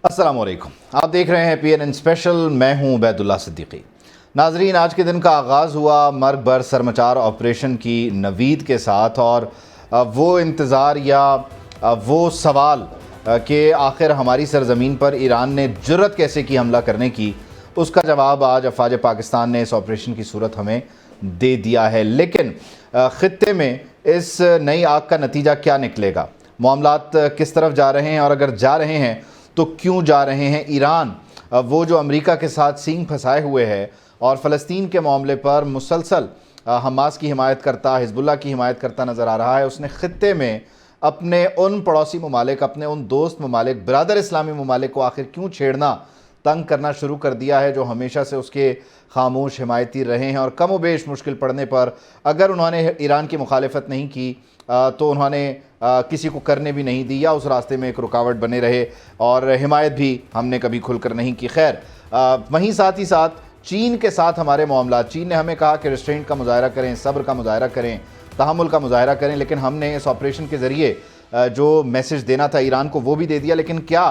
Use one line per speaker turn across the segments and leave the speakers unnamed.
अस्सलाम वालेकुम। आप देख रहे हैं PNN स्पेशल। मैं हूं उबैदुल्ला सिद्दीकी। नाजरीन, आज के दिन का आगाज़ हुआ मर्ग बर सरमचार ऑपरेशन की नवीद के साथ, और वो इंतज़ार या वो सवाल कि आखिर हमारी सरज़मीन पर ईरान ने जुर्रत कैसे की हमला करने की, उसका जवाब आज अफवाज पाकिस्तान ने इस ऑपरेशन की सूरत हमें दे दिया है। लेकिन ख़ित्ते में इस नई आग का नतीजा क्या निकलेगा, मामलात किस तरफ जा रहे हैं, और अगर जा रहे हैं तो क्यों जा रहे हैं। ईरान वो जो अमेरिका के साथ सींग फंसाए हुए है और फ़लस्तीन के मामले पर मुसलसल हमास की हिमायत करता, हिजबुल्लाह की हिमायत करता नज़र आ रहा है, उसने ख़ित्ते में अपने उन पड़ोसी ममालिक, अपने उन दोस्त ममालिक, बरादर इस्लामी ममालिक को आखिर क्यों छेड़ना, तंग करना शुरू कर दिया है, जो हमेशा से उसके खामोश हिमायती रहे हैं। और कम व बेश मुश्किल पड़ने पर अगर उन्होंने ईरान की मुखालिफत नहीं की तो उन्होंने किसी को करने भी नहीं दी, या उस रास्ते में एक रुकावट बने रहे, और हिमायत भी हमने कभी खुलकर नहीं की। खैर, वहीं साथ ही साथ चीन के साथ हमारे मामला, चीन ने हमें कहा कि रिस्ट्रेंट का मुजाहरा करें, सब्र का मुजाहरा करें, तहम्मुल का मुजाहरा करें, लेकिन हमने इस ऑपरेशन के ज़रिए जो मैसेज देना था ईरान को वो भी दे दिया। लेकिन क्या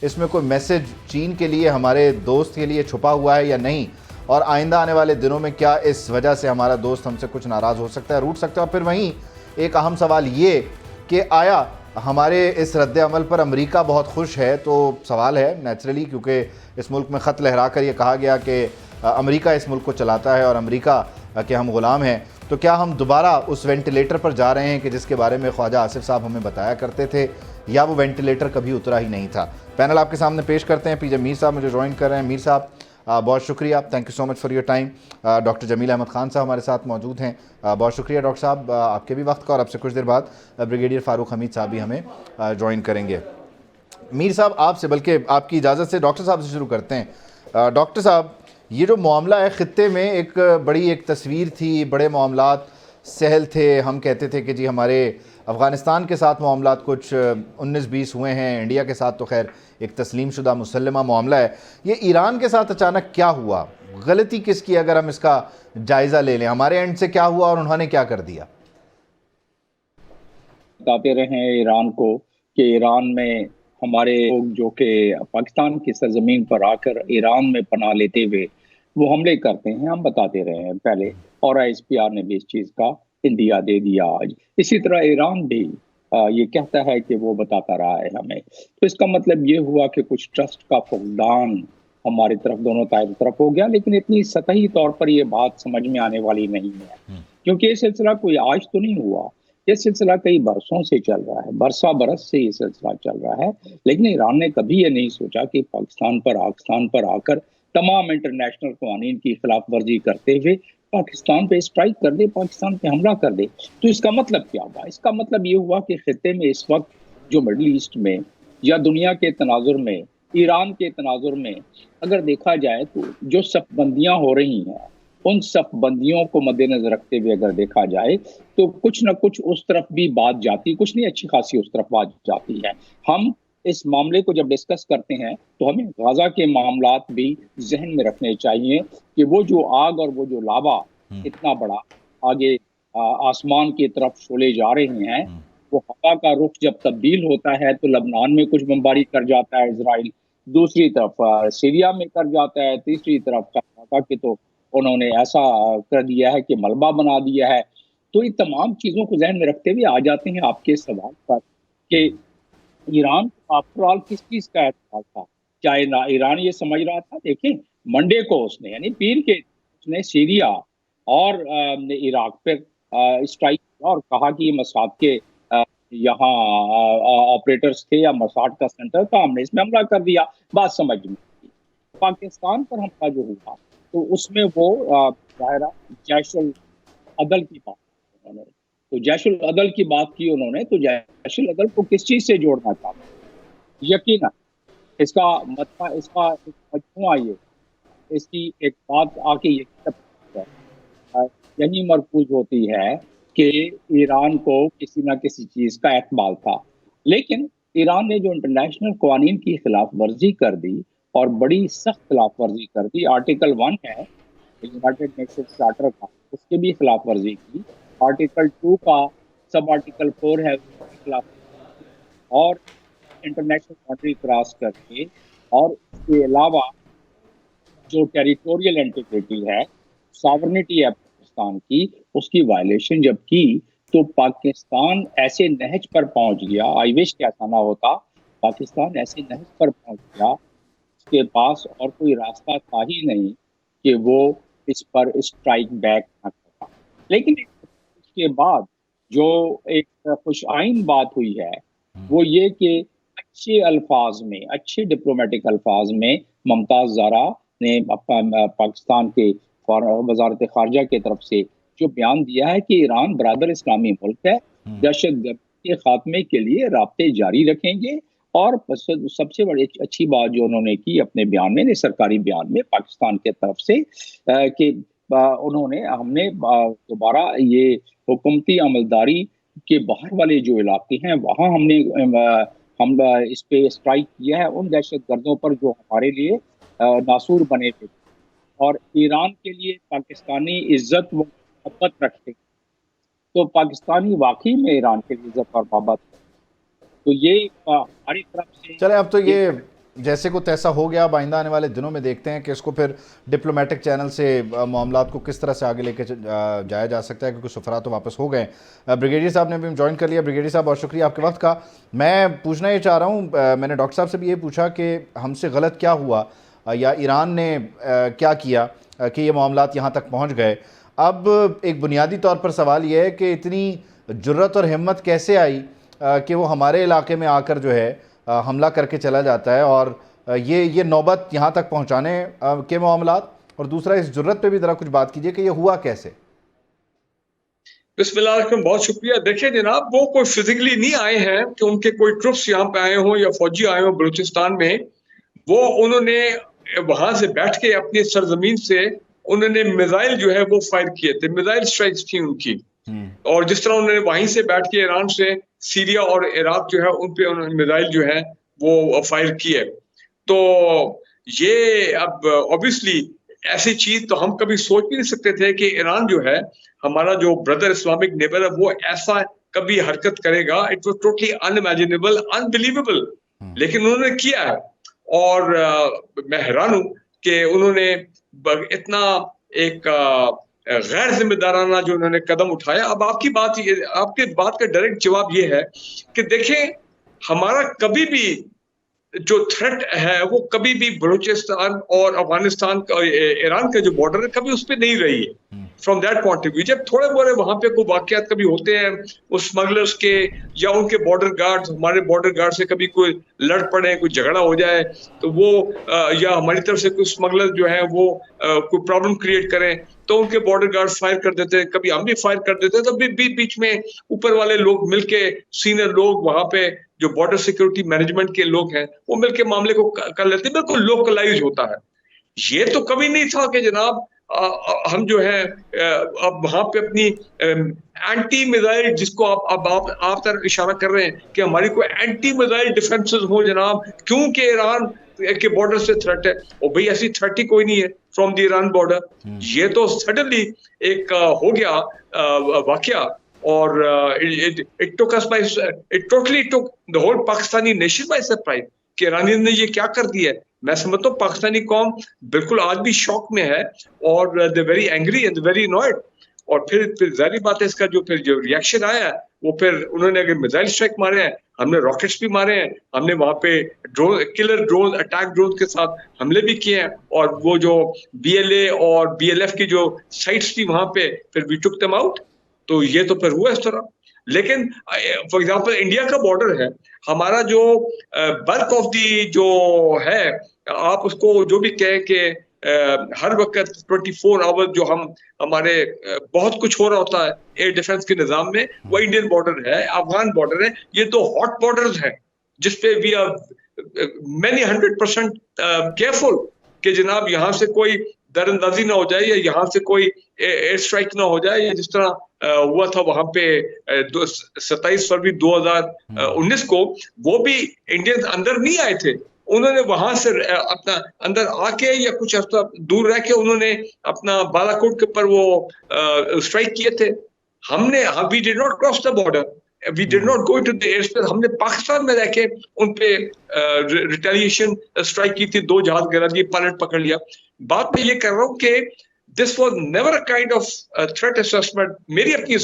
इसमें कोई मैसेज चीन के लिए, हमारे दोस्त के लिए छुपा हुआ है या नहीं, और आइंदा आने वाले दिनों में क्या इस वजह से हमारा दोस्त हमसे कुछ नाराज़ हो सकता है, रूठ सकता है। और फिर वहीं एक अहम सवाल ये कि आया हमारे इस रद्द अमल पर अमेरिका बहुत खुश है। तो सवाल है नेचुरली, क्योंकि इस मुल्क में ख़त लहरा कर ये कहा गया कि अमेरिका इस मुल्क को चलाता है और अमेरिका के हम ग़ुलाम हैं, तो क्या हम दोबारा उस वेंटिलेटर पर जा रहे हैं कि जिसके बारे में ख्वाजा आसिफ साहब हमें बताया करते थे, या वो वेंटिलेटर कभी उतरा ही नहीं था। पैनल आपके सामने पेश करते हैं। पीजे मीर साहब मुझे ज्वाइन कर रहे हैं। मीर साहब, बहुत शुक्रिया, thank you so much for your time. Doctor Jameel Ahmed Khan साहब हमारे साथ मौजूद हैं। बहुत शुक्रिया डॉक्टर साहब आपके भी वक्त का, और आपसे कुछ देर बाद ब्रिगेडियर फ़ारूक हमीद साहब भी हमें ज्वाइन करेंगे। मीर साहब, आपसे, बल्कि आपकी इजाज़त से डॉक्टर साहब से शुरू करते हैं। डॉक्टर साहब, ये जो मामला है ख़ित्ते में एक बड़ी एक तस्वीर थी, बड़े मामलात सहल थे। हम कहते थे कि जी हमारे अफ़गानिस्तान के साथ मामलात कुछ 19-20 हुए हैं, इंडिया के साथ तो खैर एक तस्लीम शुदा मुसल्लमा मामला है। ये ईरान के साथ अचानक क्या हुआ, गलती किसकी, अगर हम इसका जायज़ा ले लें, हमारे एंड से क्या हुआ और उन्होंने क्या कर दिया?
बताते रहे हैं ईरान को कि ईरान में हमारे लोग जो कि पाकिस्तान की सरजमीन पर आकर ईरान में पनाह लेते हुए वो हमले करते हैं, हम बताते रहे हैं पहले, और ISPR ने भी इस चीज़ का इंदिया दे दिया आज। इसी तरह ईरान भी ये कहता है कि वो बताता रहा है हमें। तो इसका मतलब ये हुआ कि कुछ ट्रस्ट का फुकदान हमारी तरफ, दोनों तरफ हो गया। लेकिन इतनी सतही तौर पर ये बात समझ में आने वाली नहीं है, क्योंकि ये सिलसिला कोई आज तो नहीं हुआ। ये सिलसिला कई बरसों से चल रहा है, बरसा बरस से ये सिलसिला चल रहा है। लेकिन ईरान ने कभी ये नहीं सोचा कि पाकिस्तान पर आकर तमाम इंटरनेशनल कानून की खिलाफ वर्जी करते हुए पाकिस्तान पे स्ट्राइक कर दे, पाकिस्तान पे हमला कर दे। तो इसका मतलब क्या हुआ? इसका मतलब ये हुआ कि खित्ते में इस वक्त जो मिडल ईस्ट में या दुनिया के तनाजुर में, ईरान के तनाजुर में अगर देखा जाए तो जो सफबंदियां हो रही हैं, उन सफबंदियों को मद्देनजर रखते हुए अगर देखा जाए तो कुछ न कुछ उस तरफ भी बात जाती, कुछ नहीं, अच्छी खासी उस तरफ बात जाती है। हम इस मामले को जब डिस्कस करते हैं तो हमें गाजा के मामलात भी जहन में रखने चाहिए कि वो जो आग और वो जो लावा इतना बड़ा आगे आसमान की तरफ शोले जा रहे हैं, वो हवा का रुख जब तब्दील होता है तो लबनान में कुछ बमबारी कर जाता है इजराइल, दूसरी तरफ सीरिया में कर जाता है, तीसरी तरफ कर्नाटक की तो उन्होंने ऐसा कर दिया है कि मलबा बना दिया है। तो ये तमाम चीज़ों को ज़हन में रखते हुए आ जाते हैं आपके सवाल पर कि ईरान आफ्टर ऑल किस चीज़ का एतबार था? क्या ईरान ये समझ रहा था? देखिए, मंडे को उसने, यानी पीर के उसने सीरिया और इराक पे स्ट्राइक किया और कहा कि ये मसाद के यहाँ ऑपरेटर्स थे या मसाद का सेंटर था, हमने इसमें हमला कर दिया। बात समझ में आई। पाकिस्तान पर हमला जो हुआ तो उसमें वो दायरा जैश-उल अदल की बात की उन्होंने। तो जैश-उल अदल की बात की उन्होंने, तो जैश-उल अदल को किस चीज़ से जोड़ना चाहते हैं? यकीनन इसका मतलब, इसका एक मजमूआ ये, इसकी एक बात आके ये है, यही मरकूज़ होती है कि ईरान को किसी न किसी चीज़ का एतबार था। लेकिन ईरान ने जो इंटरनेशनल कानून की खिलाफ वर्जी कर दी और बड़ी सख्त खिलाफ वर्जी कर दी। आर्टिकल 1 है यूनाइटेड नेशंस चार्टर का, उसकी भी खिलाफ वर्जी की। आर्टिकल 2 का सब आर्टिकल 4 है, उसकी खिलाफ, और इंटरनेशनल बाउंड्री क्रॉस करके और इसके अलावा जो टेरिटोरियल इंटीग्रिटी है, सॉवरेनिटी है पाकिस्तान की, उसकी वायलेशन जब की तो पाकिस्तान ऐसे नहज पर पहुंच गया, आई विश कि ऐसा ना होता, पाकिस्तान ऐसे नहज पर पहुंच गया, उसके पास और कोई रास्ता था ही नहीं कि वो इस पर स्ट्राइक बैक न करता। लेकिन उसके बाद जो एक खुश आइन बात हुई है वो ये कि अच्छे अल्फाज में, अच्छे डिप्लोमेटिक अल्फाज में मुमताज ज़हरा ने पाकिस्तान के वजारत खारजा की तरफ से जो बयान दिया है कि ईरान बरादर इस्लामी मुल्क है, दहशतगर्द के खात्मे के लिए राब्ते जारी रखेंगे। और सबसे बड़ी अच्छी बात जो उन्होंने की अपने बयान में, सरकारी बयान में, पाकिस्तान के तरफ से कि हमने दोबारा ये हुकूमती अमलदारी के बाहर वाले जो इलाके हैं वहाँ हम इस पे स्ट्राइक किया है उन दहशतगर्दों पर जो हमारे लिए नासूर बने थे और ईरान के लिए पाकिस्तानी इज्जत व मोहब्बत रखते, तो पाकिस्तानी वाकई में ईरान के लिए इज्जत और मोहब्बत। तो ये हमारी तरफ से
चले, अब तो ये जैसे कुछ ऐसा हो गया, अब आइंदा आने वाले दिनों में देखते हैं कि इसको फिर डिप्लोमेटिक चैनल से मामलात को किस तरह से आगे लेके जाया जा सकता है, क्योंकि सफरा तो वापस हो गए। ब्रिगेडियर साहब ने भी ज्वाइन कर लिया। ब्रिगेडियर साहब, बहुत शुक्रिया आपके वक्त का। मैं पूछना ये चाह रहा हूँ, मैंने डॉक्टर साहब से भी ये पूछा कि हमसे गलत क्या हुआ या ईरान ने क्या किया कि ये मामलात यहाँ तक पहुँच गए। अब एक बुनियादी तौर पर सवाल ये है कि इतनी जुर्रत और हिम्मत कैसे आई कि वो हमारे इलाके में आकर जो है हमला करके चला जाता है, और ये नौबत यहाँ तक पहुँचाने के मामलात। और दूसरा, इस जुर्रत पे भी ज़रा कुछ बात कीजिए कि ये हुआ कैसे।
बिस्मिल्लाह, बहुत शुक्रिया। देखिए जनाब, वो कोई फिजिकली नहीं आए हैं कि उनके कोई ट्रुप्स यहाँ पे आए हों या फौजी आए हों बलूचिस्तान में। वो उन्होंने वहां से बैठ के अपनी सरजमीन से उन्होंने मिसाइल जो है वो फायर किए थे, मिसाइल स्ट्राइक्स थी उनकी। और जिस तरह उन्होंने वहीं से बैठ के ईरान से सीरिया और इराक जो है उन पे उन्होंने मिसाइल जो है वो फायर किए। तो ये अब ऑब्वियसली ऐसी चीज तो हम कभी सोच भी नहीं सकते थे कि ईरान जो है, हमारा जो ब्रदर इस्लामिक नेबर है, वो ऐसा कभी हरकत करेगा। It was totally unimaginable, unbelievable, लेकिन उन्होंने किया है। और मैं हैरान हूं कि उन्होंने इतना एक गैर जिम्मेदाराना जो उन्होंने कदम उठाया। अब आपकी बात का डायरेक्ट जवाब ये है कि देखें, हमारा कभी भी जो थ्रेट है वो कभी भी बलूचिस्तान और अफगानिस्तान का, ईरान का जो बॉर्डर है, कभी उस पर नहीं रही है। From that point of view, जब थोड़े बोरे वहां पे कोई वाकयात कभी होते हैं उस स्मगलर्स के या उनके बॉर्डर गार्ड्स, हमारे बॉर्डर गार्ड से कभी कोई लड़ पड़े, कोई झगड़ा हो जाए, तो वो या हमारी तरफ से कुछ स्मगलर जो है वो कोई प्रॉब्लम क्रिएट करें, तो उनके बॉर्डर गार्ड फायर कर देते हैं, कभी हम भी फायर कर देते हैं। तो बीच में ऊपर वाले लोग मिलके, सीनियर लोग वहां पे जो बॉर्डर सिक्योरिटी मैनेजमेंट के लोग हैं, वो मिलके मामले को कर लेते हैं। बिल्कुल लोकलाइज होता है। ये तो कभी नहीं था कि जनाब हम जो है अब वहां पे अपनी एंटी मिसाइल, जिसको आप तरफ इशारा कर रहे हैं कि हमारी कोई एंटी मिसाइल डिफेंसेस हो जनाब, क्योंकि ईरान के बॉर्डर से थ्रेट है। और भाई ऐसी थ्रेट ही कोई नहीं है फ्रॉम द ईरान बॉर्डर। ये तो सडनली एक हो गया वाकया, और it took us by, it totally took the whole Pakistani nation by surprise कि ईरानियों ने ये क्या कर दिया है। मैं समझता हूँ पाकिस्तानी कौम बिल्कुल आज भी शॉक में है और they very angry and very annoyed. और फिर जाहिर बात है, इसका जो रिएक्शन आया है वो फिर उन्होंने अगर मिसाइल स्ट्राइक मारे हैं, हमने रॉकेट्स भी मारे हैं, हमने वहां पे किलर ड्रोन, अटैक ड्रोन के साथ हमले भी किए हैं। और वो जो BLA और BLF की जो साइट्स थी वहां पे, फिर वी टुक देम आउट। तो ये तो फिर हुआ इस तरह। लेकिन फॉर एग्जांपल इंडिया का बॉर्डर है, हमारा जो बल्क ऑफ दी जो है, आप उसको जो भी कहें कि हर वक्त 24 आवर जो हमारे बहुत कुछ हो रहा होता है एयर डिफेंस के निजाम में, वो इंडियन बॉर्डर है, अफगान बॉर्डर है। ये दो हॉट बॉर्डर्स हैं जिसपे वी आर many 100% केयरफुल कि जनाब यहाँ से कोई दरअंदाजी ना हो जाए या यहाँ से कोई एयर स्ट्राइक ना हो जाए, या जिस तरह हुआ था वहां पे 27 फरवरी 2019 को। वो भी इंडियंस अंदर नहीं आए थे, उन्होंने वहां से अपना अंदर आके या कुछ अर्सा दूर रह के उन्होंने अपना बालाकोट के ऊपर वो स्ट्राइक किए थे। We did not cross the border. We did not go into the air space. हमने पाकिस्तान में रह के उन पे रिटेलिएशन स्ट्राइक की थी, 2 जहाज गिरा दिए, पायलट पकड़ लिया। बात मैं ये कर रहा हूँ कि this was never a kind of threat assessment मेरी अपनी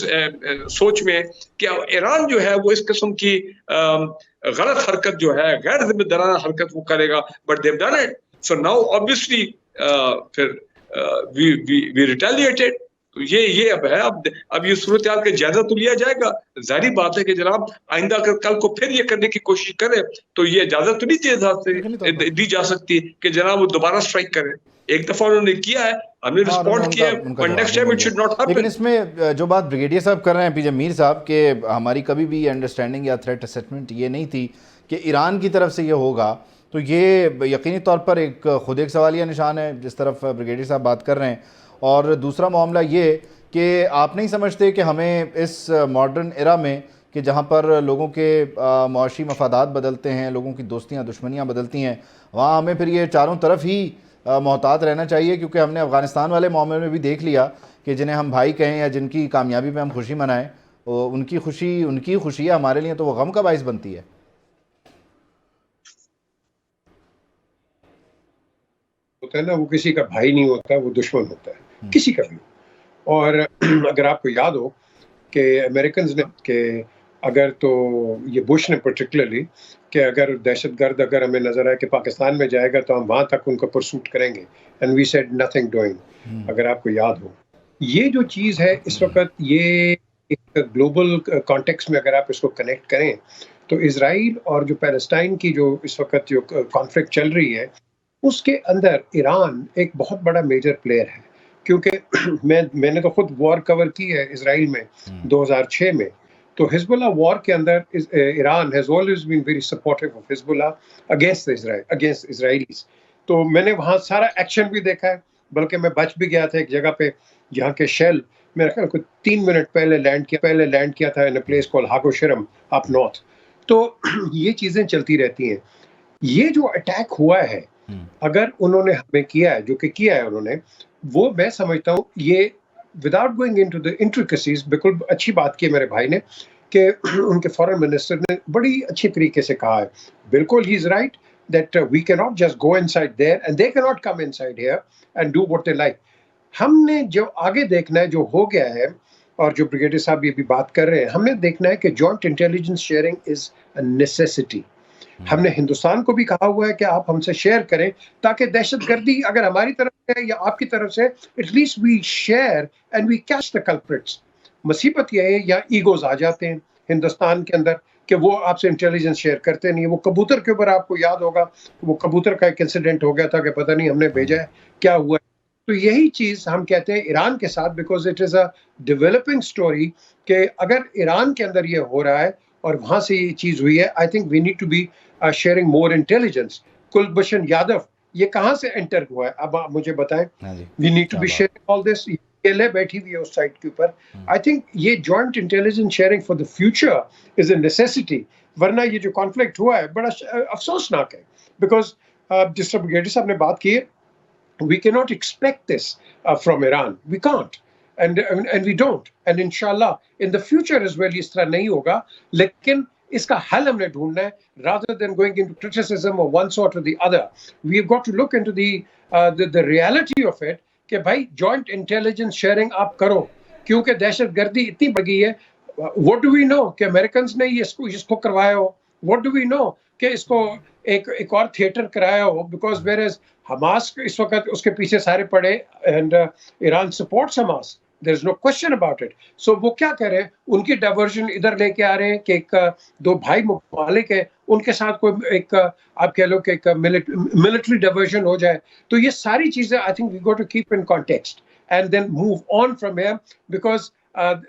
सोच में कि ईरान जो है वो इस किस्म की गलत हरकत जो है, गैर जिम्मेदाराना हरकत वो करेगा, but they've done it. So now obviously फिर वी रिटेलिएटेड। तो ये अब है, अब ये सूरत हाल का जायजा तो लिया जाएगा। जाहिर बात है कि जनाब आइंदा अगर कल को फिर ये करने की कोशिश करे तो ये इजाजत तो नहीं दी जा सकती कि जनाब वो दोबारा स्ट्राइक करे। एक दफा उन्होंने किया है, हमने रिस्पॉन्ड किया है, but next time it should not happen.
लेकिन इसमें जो बात ब्रिगेडियर साहब कर रहे हैं, पीजे मीर साहब, के हमारी कभी भी अंडरस्टैंडिंग या थ्रेट असेसमेंट ये नहीं थी कि ईरान की तरफ से ये होगा, तो ये यकीनी तौर पर एक खुद एक सवालिया निशान है जिस तरफ ब्रिगेडियर साहब बात कर रहे हैं। और दूसरा मामला ये कि आप नहीं समझते कि हमें इस मॉडर्न एरा में कि जहाँ पर लोगों के मुआशी मफादात बदलते हैं, लोगों की दोस्तियाँ दुश्मनियाँ बदलती हैं, वहाँ हमें फिर ये चारों तरफ ही मोहतात रहना चाहिए। क्योंकि हमने अफ़गानिस्तान वाले मामले में भी देख लिया कि जिन्हें हम भाई कहें या जिनकी कामयाबी पे हम खुशी मनाएं, उनकी खुशी है, हमारे लिए तो वो गम का बाइस बनती है।
होता है ना, वो किसी का भाई नहीं होता, वो दुश्मन होता है किसी का भी। और अगर आपको याद हो कि अमेरिकन ने कि अगर तो ये बुश ने पर्टिकुलरली कि अगर दहशतगर्द अगर हमें नजर आए कि पाकिस्तान में जाएगा तो हम वहां तक उनको परसूट करेंगे, and we said nothing doing. अगर आपको याद हो, ये जो चीज़ है इस वक्त, ये एक ग्लोबल कॉन्टेक्स्ट में अगर आप इसको कनेक्ट करें तो इजराइल और जो पैलेस्टाइन की जो इस वक्त जो कॉन्फ्लिक्ट चल रही है उसके अंदर ईरान एक बहुत बड़ा मेजर प्लेयर है। क्योंकि मैंने तो खुद वॉर कवर की है इजराइल में 2006 में, तो हिजबुल्लाह वॉर के अंदर Iran has always been very supportive of Hezbollah against Israelis. तो मैंने वहाँ सारा एक्शन भी देखा है, बल्कि मैं बच भी गया था एक जगह पे जहाँ के शेल मेरे ख्याल को 3 मिनट पहले लैंड किया था in a place called Kagoshima up north. तो ये चीज़ें चलती रहती हैं। ये जो अटैक हुआ है, अगर उन्होंने हमें किया है, जो कि किया है उन्होंने, वो मैं समझता हूँ ये without going into the intricacies, बिल्कुल अच्छी बात की मेरे भाई ने कि उनके फॉरेन मिनिस्टर ने बड़ी अच्छी तरीके से कहा है, बिल्कुल ही is right that we can not just go inside there and they can not come inside here and do what they like. हमने जो आगे देखना है, जो हो गया है और जो ब्रिगेडियर साहब ये भी बात कर रहे हैं, हमने देखना है कि joint intelligence sharing is a necessity. हमने हिंदुस्तान को भी कहा हुआ है कि आप हमसे शेयर करें ताकि दहशतगर्दी अगर हमारी तरफ से या आपकी तरफ से, at least we share and we catch the culprits. मुसीबत यह है या ईगोज आ जाते हैं हिंदुस्तान के अंदर कि वो आपसे इंटेलिजेंस शेयर करते नहीं है। वो कबूतर के ऊपर आपको याद होगा, वो कबूतर का एक इंसिडेंट हो गया था कि पता नहीं हमने भेजा है क्या हुआ है। तो यही चीज हम कहते हैं ईरान के साथ, because it is a developing story कि अगर ईरान के अंदर ये हो रहा है और वहां से ये चीज हुई है, I think we need to be sharing more intelligence. Kulbhushan Yadav ये कहाँ से एंटर हुआ है, अब आप मुझे बताएं। We need to be sharing all this. अकेले बैठी हुई है उस साइट के ऊपर। आई थिंक ये joint intelligence sharing for the future is a necessity, वरना ये जो कॉन्फ्लिक्ट हुआ है बड़ा अफसोसनाक है। बिकॉज जिस तरह ब्रिगेडियर साहब ने बात की है, we cannot expect this from Iran. We can't, and we don't. And inshallah, in the future as well, इस तरह नहीं होगा। लेकिन इसका हल हमने ढूंढना है, rather than going into criticism of one sort or the other. We've got to look into the reality of it कि भाई joint intelligence sharing आप करो, क्योंकि दहशतगर्दी इतनी बढ़ गई है। What do we know कि Americans ने इसको करवाया हो? What do we know कि इसको एक और थिएटर कराया हो? बिकॉज वेयर इज हमास इस वक्त उसके पीछे सारे पड़े, and Iran supports Hamas, there is no question about it. So वो क्या कर रहे हैं, उनकी डाइवर्जन इधर लेके आ रहे हैं कि एक दो भाई मुमालिक है, उनके साथ कोई एक आप कह लो कि एक मिलिट्री डाइवर्जन हो जाए। तो ये सारी चीजें I think we go to keep in context and then move on from here, because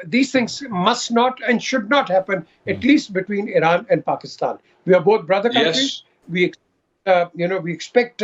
these things must not and should not happen, at least between Iran and Pakistan. We are both brother countries. Yes. We expect,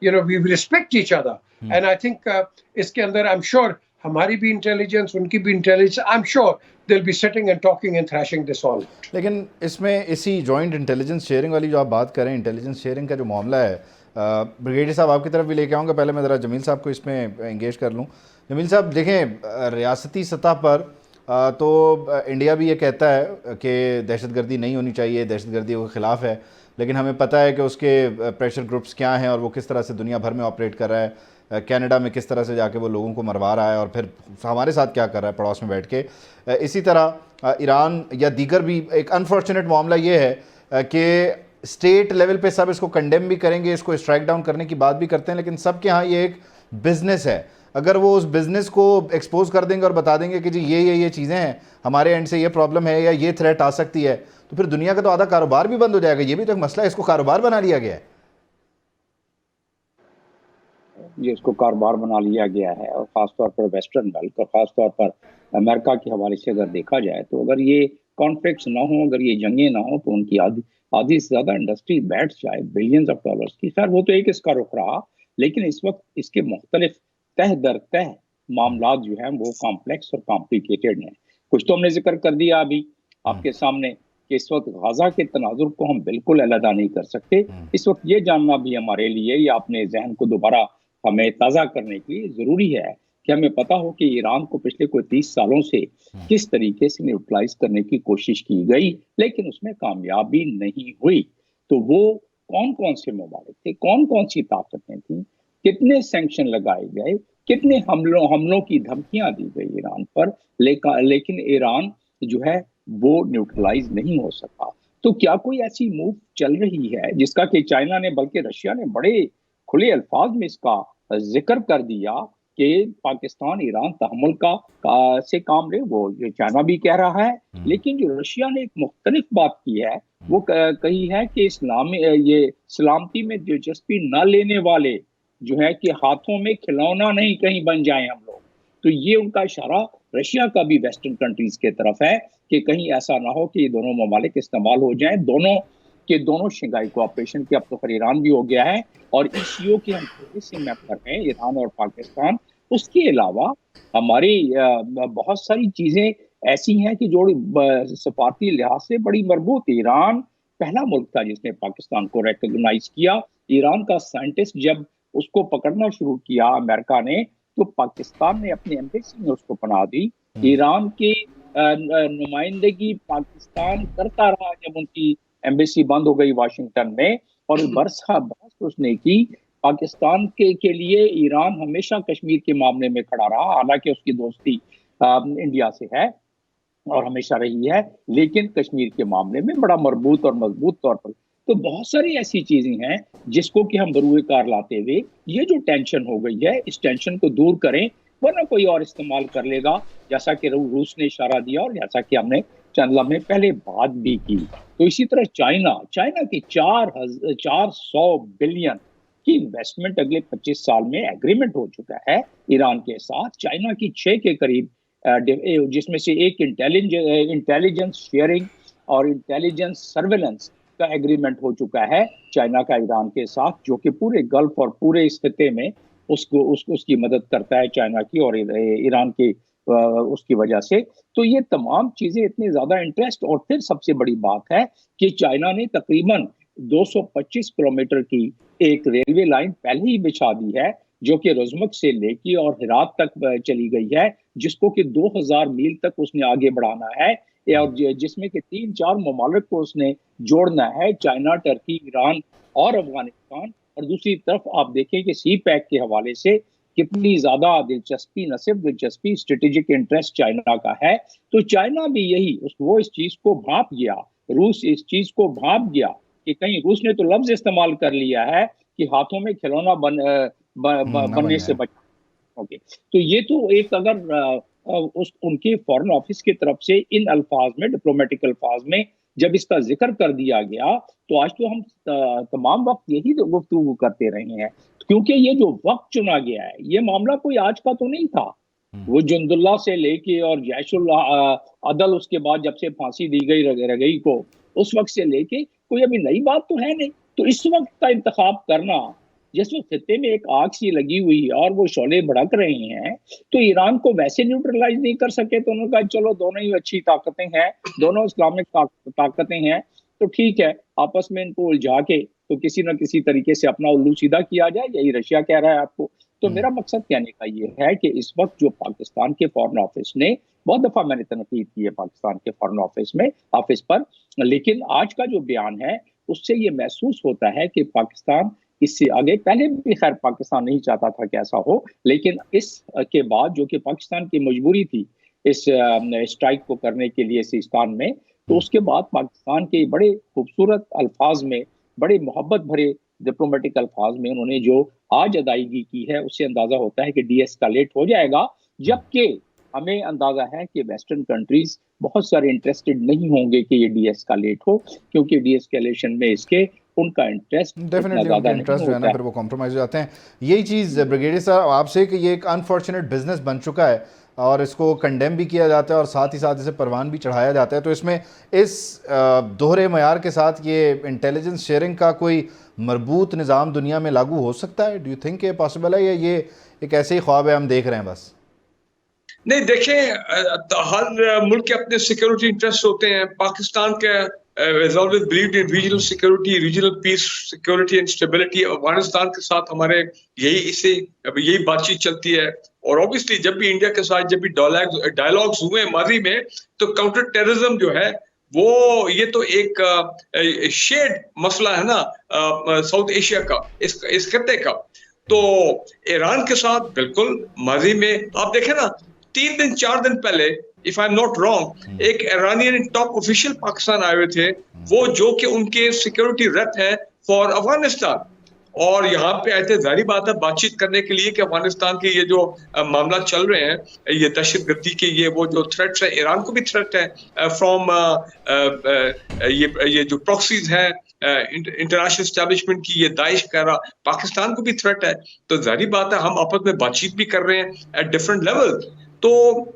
we respect each other. And I think iske andar, I'm sure, हमारी भी intelligence, उनकी भी intelligence, I am sure they will be sitting and talking and thrashing this all.
लेकिन इसमें इसी joint intelligence sharing वाली जो आप बात करें, इंटेलिजेंस शेयरिंग का जो मामला है, ब्रिगेडियर साहब आपकी तरफ भी लेके आऊँगा। पहले मैं ज़रा जमील साहब को इसमें इंगेज कर लूँ। जमील साहब देखें, रियासती सतह पर तो इंडिया भी ये कहता है कि दहशतगर्दी नहीं होनी चाहिए, दहशतगर्दी के ख़िलाफ़ है, लेकिन हमें पता है कि उसके प्रेशर ग्रुप्स क्या हैं और वो किस तरह से दुनिया भर में ऑपरेट कर रहा है। कनाडा में किस तरह से जाके वो लोगों को मरवा रहा है और फिर हमारे साथ क्या कर रहा है पड़ोस में बैठ के। इसी तरह ईरान या दीगर भी, एक अनफॉर्चुनेट मामला ये है कि स्टेट लेवल पे सब इसको कंडेम भी करेंगे, इसको स्ट्राइक डाउन करने की बात भी करते हैं, लेकिन सबके यहाँ ये एक बिज़नेस है। अगर वो उस बिज़नेस को एक्सपोज कर देंगे और बता देंगे कि जी ये चीज़ें हैं, हमारे एंड से ये प्रॉब्लम है या ये थ्रेट आ सकती है, तो फिर दुनिया का तो आधा कारोबार भी बंद हो जाएगा। ये भी तो एक मसला है, इसको कारोबार बना लिया गया है।
ये इसको कारोबार बना लिया गया है, और ख़ासतौर पर वेस्टर्न मुल्क और ख़ासतौर पर अमेरिका के हवाले से अगर देखा जाए तो अगर ये कॉन्फ्लिक्ट्स ना हो, अगर ये जंगें ना हो, तो उनकी आधी से ज़्यादा इंडस्ट्री बैठ जाए बिलियंस ऑफ डॉलर्स की। खैर वो तो एक इसका रुख रहा, लेकिन इस वक्त इसके मुख्तलिफ तह दर तह मामला जो हैं वो कॉम्प्लेक्स और कॉम्प्लिकेटेड हैं। कुछ तो हमने जिक्र कर दिया अभी आपके सामने कि इस वक्त गाजा के तनाजुर को हम बिल्कुल अलहदा नहीं कर सकते। इस वक्त ये जानना भी हमारे लिए या अपने जहन को दोबारा हमें ताज़ा करने के लिए ज़रूरी है कि हमें पता हो कि ईरान को पिछले कोई 30 सालों से किस तरीके से न्यूट्रलाइज करने की कोशिश की गई, लेकिन उसमें कामयाबी नहीं हुई। तो वो कौन कौन से ममालिक थे, कौन कौन सी ताकतें थीं, कितने सैंक्शन लगाए गए, कितने हमलों की धमकियां दी गई ईरान पर, लेकिन ईरान जो है वो न्यूट्रलाइज नहीं हो सका। तो क्या कोई ऐसी मूव चल रही है जिसका कि चाइना ने, बल्कि रशिया ने बड़े खुले अल्फाज में इसका जिक्र कर दिया कि पाकिस्तान ईरान तहमुल का से काम ले, वो ये चाइना भी कह रहा है। लेकिन जो रशिया ने एक मुख्तलिफ बात की है, वो कही है कि ये सलामती में दिलचस्पी न लेने वाले जो है कि हाथों में खिलौना नहीं कहीं बन जाए हम लोग। तो ये उनका इशारा रशिया का भी वेस्टर्न कंट्रीज के तरफ है कि कहीं ऐसा ना हो कि ये दोनों ममालिक इस्तेमाल हो जाएं, दोनों के दोनों शंघाई कोऑपरेशन की। अब तो फिर ईरान भी हो गया है और ECO की हम से मैप कर रहे हैं, ईरान और पाकिस्तान। उसके अलावा हमारी बहुत सारी चीजें ऐसी हैं कि जो सफारती लिहाज से बड़ी मजबूत। ईरान पहला मुल्क था जिसने पाकिस्तान को रिकॉग्नाइज किया। ईरान का साइंटिस्ट जब उसको पकड़ना शुरू किया अमेरिका ने, तो पाकिस्तान ने अपनी एम्बेसी में उसको पनाह दी। ईरान की नुमाइंदगी पाकिस्तान करता रहा जब उनकी एम्बेसी बंद हो गई वाशिंगटन में, और बरसा बहस उसने की। पाकिस्तान के लिए ईरान हमेशा कश्मीर के मामले में खड़ा रहा, हालांकि उसकी दोस्ती इंडिया से है और हमेशा रही है, लेकिन कश्मीर के मामले में बड़ा मजबूत और मजबूत तौर पर। तो बहुत सारी ऐसी चीजें हैं जिसको कि हम बरूए कार लाते हुए ये जो टेंशन हो गई है, इस टेंशन को दूर करें, वरना कोई और इस्तेमाल कर लेगा, जैसा कि रूस ने इशारा दिया और जैसा कि हमने चंद लम्हे पहले बात भी की। तो इसी तरह चाइना की 400 बिलियन की इन्वेस्टमेंट अगले 25 साल में एग्रीमेंट हो चुका है ईरान के साथ। चाइना की 6 के करीब, जिसमें से एक इंटेलिजेंस शेयरिंग और इंटेलिजेंस सर्वेलेंस का एग्रीमेंट हो चुका है चाइना का ईरान के साथ, जो कि पूरे गल्फ और पूरे इस खिते में उसकी मदद करता है चाइना की और ईरान की उसकी वजह से। तो ये तमाम चीजें इतनी ज्यादा इंटरेस्ट। और फिर सबसे बड़ी बात है कि चाइना ने तकरीबन 225 किलोमीटर की एक रेलवे लाइन पहले ही बिछा दी है, जो कि रज़मक से लेके और हिरात तक चली गई है, जिसको कि 2000 मील तक उसने आगे बढ़ाना है, और जिसमें कि 3-4 ममालिक को उसने जोड़ना है, चाइना, टर्की, ईरान और अफगानिस्तान। और दूसरी तरफ आप देखें कि सी पैक के हवाले से कितनी ज्यादा दिलचस्पी, न सिर्फ दिलचस्पी, स्ट्रेटेजिक इंटरेस्ट चाइना का है। तो चाइना भी वो इस चीज को भांप गया, रूस इस चीज को भांप गया कि कहीं रूस ने तो लफ्ज इस्तेमाल कर लिया है कि हाथों में खिलौना बनने से बचोगे। तो ये तो एक अगर उनके फॉरेन ऑफिस की तरफ से इन अल्फाज में, डिप्लोमेटिक अल्फाज में जब इसका जिक्र कर दिया गया, तो आज तो हम तमाम वक्त यही गुफ्तगू करते रहे हैं, क्योंकि ये जो वक्त चुना गया है, ये मामला कोई आज का तो नहीं था। वो जुंदुल्ला से लेके और जैशुल अदल, उसके बाद जब से फांसी दी गई रगई को, उस वक्त से लेके कोई अभी नई बात तो है नहीं। तो इस वक्त का इंतखाब करना, जिस वक्त खित्ते में एक आग सी लगी हुई है और वो शोले भड़क रहे हैं, तो ईरान को वैसे न्यूट्रलाइज नहीं कर सके, तो उन्होंने कहा चलो दोनों ही अच्छी ताकतें हैं, दोनों इस्लामिक ताकतें हैं, तो ठीक है आपस में इनको उलझा के तो किसी न किसी तरीके से अपना उल्लू सीधा किया जाए। यही रशिया कह रहा है आपको तो मेरा मकसद कहने का ये है कि इस वक्त जो पाकिस्तान के फॉरेन ऑफिस ने, बहुत दफा मैंने तनकीद की है पाकिस्तान के फॉरेन ऑफिस पर, लेकिन आज का जो बयान है उससे ये महसूस होता है कि पाकिस्तान इससे आगे, पहले भी खैर पाकिस्तान नहीं चाहता था कि ऐसा हो, लेकिन इस के बाद जो कि पाकिस्तान की मजबूरी थी इस स्ट्राइक को करने के लिए सिस्तान में, तो उसके बाद पाकिस्तान के बड़े खूबसूरत अल्फाज में, बड़े मोहब्बत भरे डिप्लोमेटिक अल्फाज में उन्होंने जो आज अदायगी की है, उससे अंदाजा होता है कि डीएस्केलेट हो जाएगा। जबकि हमें अंदाजा है कि वेस्टर्न कंट्रीज बहुत सारे इंटरेस्टेड नहीं होंगे कि ये डीएस्केलेट हो, क्योंकि डीएस्केलेशन में इसके उनका इंटरेस्ट
डेफिनेटली इंटरेस्ट जो है ना फिर वो कॉम्प्रोमाइज हो जाते हैं। यही चीज़ ब्रिगेडियर साहब आपसे कि ये एक अनफॉर्चुनेट बिजनेस बन चुका है और इसको कंडेम भी किया जाता है और साथ ही साथ इसे परवान भी चढ़ाया जाता है, तो इसमें इस दोहरे मयार के साथ ये इंटेलिजेंस शेयरिंग का कोई मरबूत निज़ाम दुनिया में लागू हो सकता है? डू यू थिंक ये पॉसिबल है या ये एक ऐसे ही ख्वाब है हम देख रहे हैं बस?
नहीं, देखें, हर मुल्क के अपने सिक्योरिटी इंटरेस्ट होते हैं। पाकिस्तान के has always believed in regional security, regional peace, security and stability। Afghanistan के साथ हमारे यही बातचीत चलती है। और ऑब्वियसली जब भी इंडिया के साथ जब भी डायलॉग्स हुए माजी में, तो काउंटर टेररिज्म जो है वो ये तो एक शेड मसला है ना साउथ एशिया का, इस खत्ते का। तो ईरान के साथ बिल्कुल माजी में आप देखें ना, 4 दिन पहले if I am not wrong, एक ईरानियन टॉप ऑफिशियल पाकिस्तान आए हुए थे, वो जो कि उनके सिक्योरिटी रेप है फॉर अफगानिस्तान, और यहाँ पे आए थे जाहिर बात है बातचीत करने के लिए कि अफगानिस्तान के ये जो मामला चल रहे हैं, ये दहशतगर्दी के ये वो जो थ्रेट्स है, ईरान को भी थ्रेट है फ्रॉम ये जो प्रॉक्सीज हैं इंटरनेशनल एस्टेब्लिशमेंट की, ये दाइश कह रहा, पाकिस्तान को भी थ्रेट है। तो जाहिर बात है हम आपस में बातचीत भी कर रहे हैं एट डिफरेंट लेवल। तो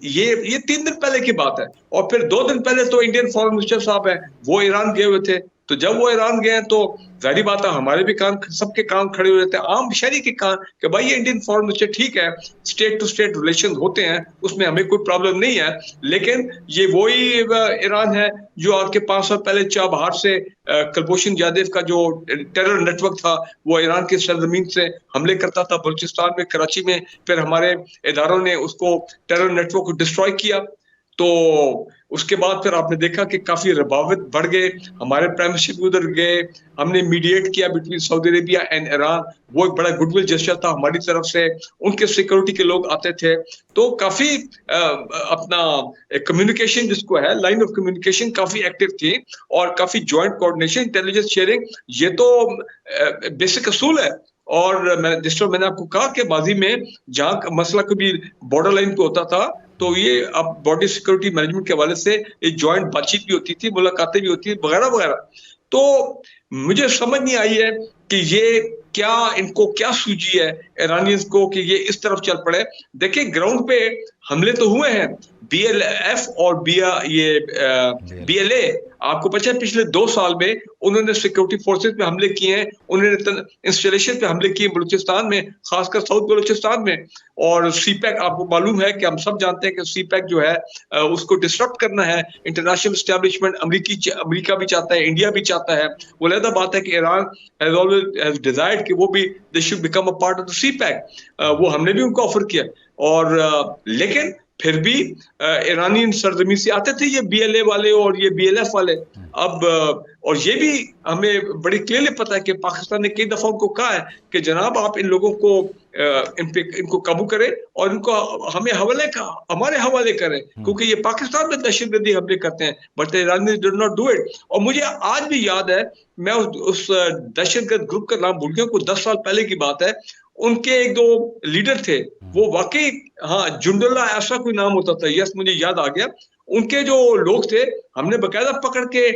ये 3 दिन पहले की बात है। और फिर 2 दिन पहले तो इंडियन फॉरेन मिनिस्टर साहब हैं, वो ईरान गए हुए थे। तो जब वो ईरान गए तो जाहिर बात है हमारे भी कान, सबके कान खड़े हो जाते हैं, आम शहरी के कान, कि भाई ये इंडियन फॉरेन मिनिस्टर ठीक है, स्टेट टू स्टेट रिलेशन होते हैं, उसमें हमें कोई प्रॉब्लम नहीं है, लेकिन ये वही ईरान है जो आपके 5 साल पहले चाबहार से कुलभूषण जाधव का जो टेरर नेटवर्क था, वो ईरान की सरजमीन से हमले करता था बलूचिस्तान में, कराची में। फिर हमारे इदारों ने उसको टेरर नेटवर्क को डिस्ट्रॉय किया। तो उसके बाद फिर आपने देखा कि काफी रबावत बढ़ गए, हमारे प्राइम मिनिस्टर भी उधर गए, हमने मीडिएट किया between Saudi Arabia and Iran, वो एक बड़ा गुडविल जेस्चर था हमारी तरफ से, उनके सिक्योरिटी के लोग आते थे। तो काफी अपना कम्युनिकेशन जिसको है, लाइन ऑफ कम्युनिकेशन काफी एक्टिव थी, और काफी ज्वाइंट कोऑर्डिनेशन, इंटेलिजेंस शेयरिंग, ये तो बेसिक असूल है। और मैंने आपको कहा कि माजी में जहाँ मसला कभी बॉर्डर लाइन पे होता था, तो ये अब बॉर्डर सिक्योरिटी मैनेजमेंट के हवाले से ये ज्वाइंट बातचीत भी होती थी, मुलाकातें भी होती थी, वगैरह वगैरह। तो मुझे समझ नहीं आई है कि ये इनको क्या सूझी है ईरानियंस को कि ये इस तरफ चल पड़े। देखिए ग्राउंड पे हमले तो हुए हैं, BLF और BLA, आपको पता है पिछले 2 साल में उन्होंने सिक्योरिटी फोर्सेस पे हमले किए हैं, उन्होंने इंस्टॉलेशन पे हमले किए बलूचिस्तान में, खासकर साउथ बलूचिस्तान में। और CPEC आपको मालूम है कि हम सब जानते हैं कि CPEC जो है उसको डिसरप्ट करना है, इंटरनेशनल एस्टेब्लिशमेंट अमेरिका भी चाहता है, इंडिया भी चाहता है। वो अलग बात है कि ईरान हैज ऑलवेज डिजायर्ड कि वो भी they should become a part of the CPEC, वो हमने भी उनको ऑफर किया। और लेकिन फिर भी ईरानी सरजमीन से आते थे ये BLA वाले और ये BLF वाले। अब और ये भी हमें बड़ी क्लियरली पता है कि पाकिस्तान ने कई दफा उनको कहा है कि जनाब आप इन लोगों को इनको काबू करें और इनको हमारे हवाले करें, क्योंकि ये पाकिस्तान में दहशतगर्दी हमले करते हैं, but Irani did not do it. और मुझे आज भी याद है, मैं उस दहशतगर्द ग्रुप का नाम भूल गया, कोई 10 साल पहले की बात है, उनके 1-2 लीडर थे, वो वाकई, हाँ, जुंडुल्ला ऐसा कोई नाम होता था, यस मुझे याद आ गया। उनके जो लोग थे हमने बकायदा पकड़ के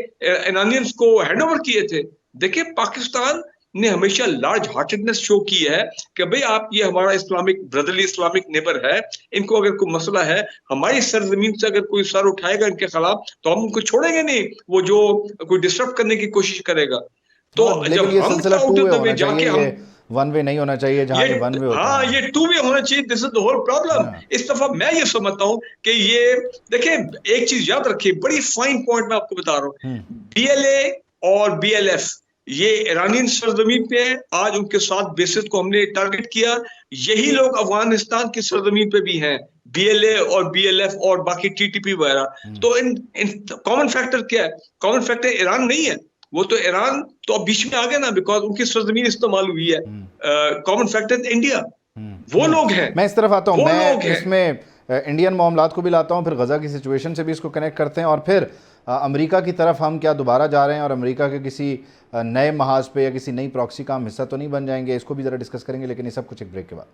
ईरानियंस को हैंडओवर किए थे। देखिए पाकिस्तान ने हमेशा लार्ज हार्टेडनेस शो की है कि भाई आप, ये हमारा इस्लामिक ब्रदरली इस्लामिक नेबर है, इनको अगर कोई मसला है, हमारी सरजमीन से अगर कोई सर उठाएगा इनके खिलाफ, तो हम उनको छोड़ेंगे नहीं, वो जो कोई डिस्टर्ब करने की कोशिश करेगा। तो जब हम जाके हम
वन वे नहीं होना चाहिए, जहां ये वन वे होता है,
ये 2 वे होना चाहिए। This is the whole problem. इस दफा मैं ये समझता हूं कि ये, देखिए एक चीज याद रखिए, बड़ी फाइन पॉइंट मैं आपको बता रहा हूं, BLA और BLF ये ईरानी सरजमीन पे है, आज उनके 7 बेसेस को हमने टारगेट किया। यही लोग अफगानिस्तान की सरजमीन पे भी हैं, BLA और BLF और बाकी TTP वगैरह। तो इन कॉमन फैक्टर क्या है? कॉमन फैक्टर ईरान नहीं है, वो तो ईरान तो अब बीच में आ गया ना, बिकॉज उनकी सरजमीन इस्तेमाल हुई है। कॉमन फैक्टर इंडिया, वो लोग हैं।
मैं इस तरफ आता हूँ,
वो
मैं
लोग हैं।
इसमें इंडियन मामलात को भी लाता हूँ, फिर गज़ा की सिचुएशन से भी इसको कनेक्ट करते हैं, और फिर अमेरिका की तरफ हम क्या दोबारा जा रहे हैं और अमेरिका के किसी नए महाज पे या किसी नई प्रॉक्सी का हम हिस्सा तो नहीं बन जाएंगे, इसको भी ज़रा डिस्कस करेंगे, लेकिन ये सब कुछ एक ब्रेक के बाद।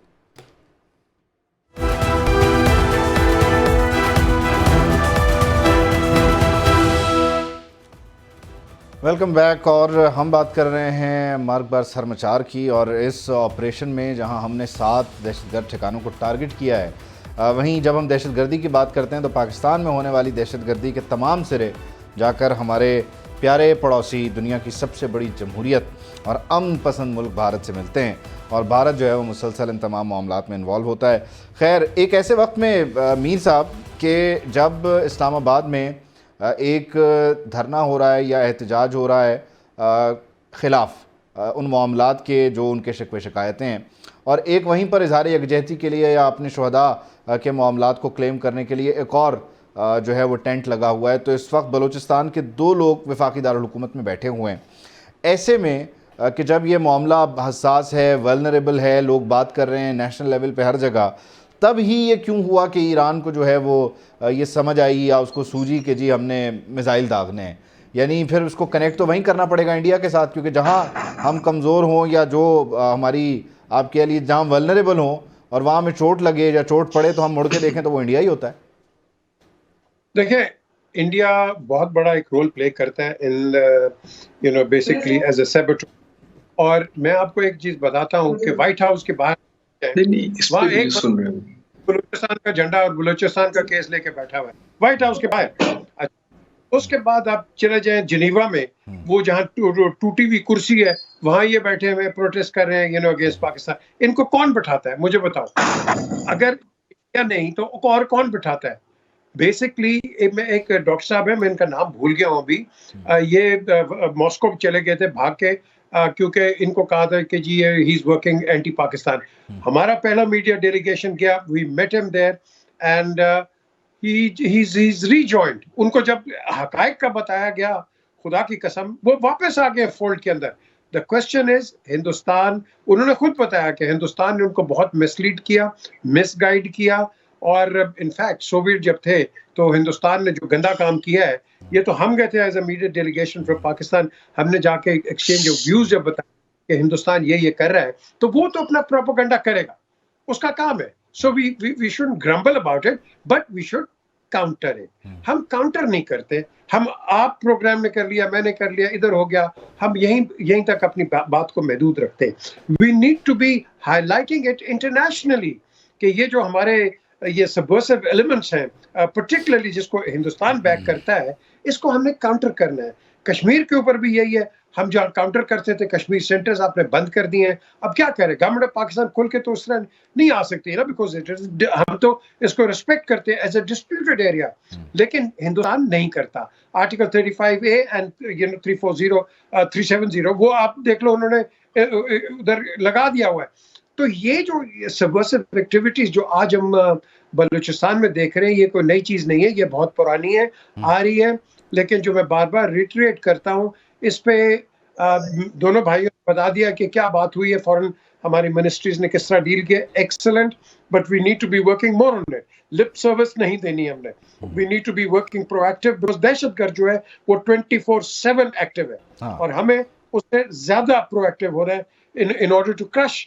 Welcome back. और हम बात कर रहे हैं मार्ग बर सरमचार की, और इस ऑपरेशन में जहां हमने 7 दहशतगर्द ठिकानों को टारगेट किया है, वहीं जब हम दहशतगर्दी की बात करते हैं तो पाकिस्तान में होने वाली दहशतगर्दी के तमाम सिरे जाकर हमारे प्यारे पड़ोसी दुनिया की सबसे बड़ी जमहूरियत और अमन पसंद मुल्क भारत से मिलते हैं, और भारत जो है वो मुसलसल इन तमाम मामलात में इन्वॉल्व होता है। खैर, एक ऐसे वक्त में मीर साहब के जब इस्लामाबाद में एक धरना हो रहा है या एहतजाज हो रहा है ख़िलाफ़ उन मामलात के जो उनके शिकवे शिकायतें हैं, और एक वहीं पर इज़हार यकजहती के लिए या अपने शुहदा के मामलात को क्लेम करने के लिए एक और जो है वो टेंट लगा हुआ है। तो इस वक्त बलूचिस्तान के 2 लोग वफाकी दारुल हुकूमत में बैठे हुए हैं। ऐसे में कि जब ये मामला हसास है, वल्नरेबल है, लोग बात कर रहे हैं नेशनल लेवल पे हर जगह, तब ही ये क्यों हुआ कि ईरान को जो है वो ये समझ आई या उसको सूझी कि जी हमने मिसाइल दागने हैं? यानी फिर उसको कनेक्ट तो वहीं करना पड़ेगा इंडिया के साथ, क्योंकि जहाँ हम कमज़ोर हों या जो हमारी आप कह लीजिए जहाँ वल्नरेबल हों और वहाँ में चोट लगे या चोट पड़े तो हम मुड़ के देखें तो वो इंडिया ही होता है।
देखिए, इंडिया बहुत बड़ा एक रोल प्ले करता है इन बेसिकली एज अ सैबोटर। और मैं आपको एक चीज बताता हूँ कि व्हाइट हाउस के बाहर वहाँ एक बलूचिस्तान का झंडा और बलूचिस्तान का केस लेके बैठा हुआ है व्हाइट हाउस के बाहर। उसके बाद आप चले जाएं जिनीवा में, वो जहाँ टूटी हुई कुर्सी है वहां ये बैठे हुए प्रोटेस्ट कर रहे हैं अगेंस्ट पाकिस्तान। इनको कौन बिठाता है मुझे बताओ? अगर इंडिया नहीं तो और कौन बिठाता है? बेसिकली एक डॉक्टर साहब है, मैं इनका नाम भूल गया हूँ अभी, ये मॉस्को चले गए थे भाग के, क्योंकि इनको कहा था कि जी he is working anti Pakistan. हमारा पहला मीडिया डेलीगेशन गया, we met him there and he is rejoined. उनको जब हकायक का बताया गया, खुदा की कसम वो वापस आ गए फोल्ड के अंदर। द क्वेश्चन इज हिंदुस्तान, उन्होंने खुद बताया कि हिंदुस्तान ने उनको बहुत मिसलीड किया, मिसगाइड किया, और इनफैक्ट सोवियत जब थे तो हिंदुस्तान ने जो गंदा काम किया है, ये तो हम गए थे as a media delegation from Pakistan, हमने जाके एक्सचेंज ऑफ व्यूज जब बताया कि हिंदुस्तान ये कर रहा है, तो वो तो अपना प्रोपेगेंडा करेगा, उसका काम है। So we should grumble about it, but we should counter it. हम काउंटर नहीं करते, हम आप प्रोग्राम ने कर लिया, मैंने कर लिया, इधर हो गया, हम यहीं तक अपनी बात को महदूद रखते हैं। We need to be highlighting it internationally कि ये जो हमारे ये सबवर्सिव एलिमेंट्स हैं, पर्टिकुलरली जिसको हिंदुस्तान बैक करता है, इसको हमने काउंटर करना है। कश्मीर के ऊपर भी यही है, हम जहाँ काउंटर करते थे कश्मीर सेंटर्स आपने बंद कर दिए हैं, अब क्या करें? गवर्नमेंट ऑफ पाकिस्तान खुल के तो उस तरह नहीं आ सकती ना, बिकॉज हम तो इसको रिस्पेक्ट करते हैं एज ए डिस्प्यूटेड एरिया, लेकिन हिंदुस्तान नहीं करता। आर्टिकल 35A एंड 340 370 वो आप देख लो, उन्होंने उधर लगा दिया हुआ है। तो ये जो सबवर्सिव एक्टिविटीज जो आज हम बलूचिस्तान में देख रहे हैं, ये कोई नई चीज नहीं है, ये बहुत पुरानी है, आ रही है। लेकिन जो मैं बार बार रिटरेट करता हूँ, इस पे दोनों भाइयों ने बता दिया कि क्या बात हुई है, फॉरेन हमारी मिनिस्ट्रीज ने किस तरह डील किया, excellent, but we need to be working more on it. Lip service नहीं देनी हमने, we need to be working proactive, because दहशतगर्द जो है वो 24/7 एक्टिव है, और हमें उससे ज्यादा प्रोएक्टिव हो रहा है in order to crush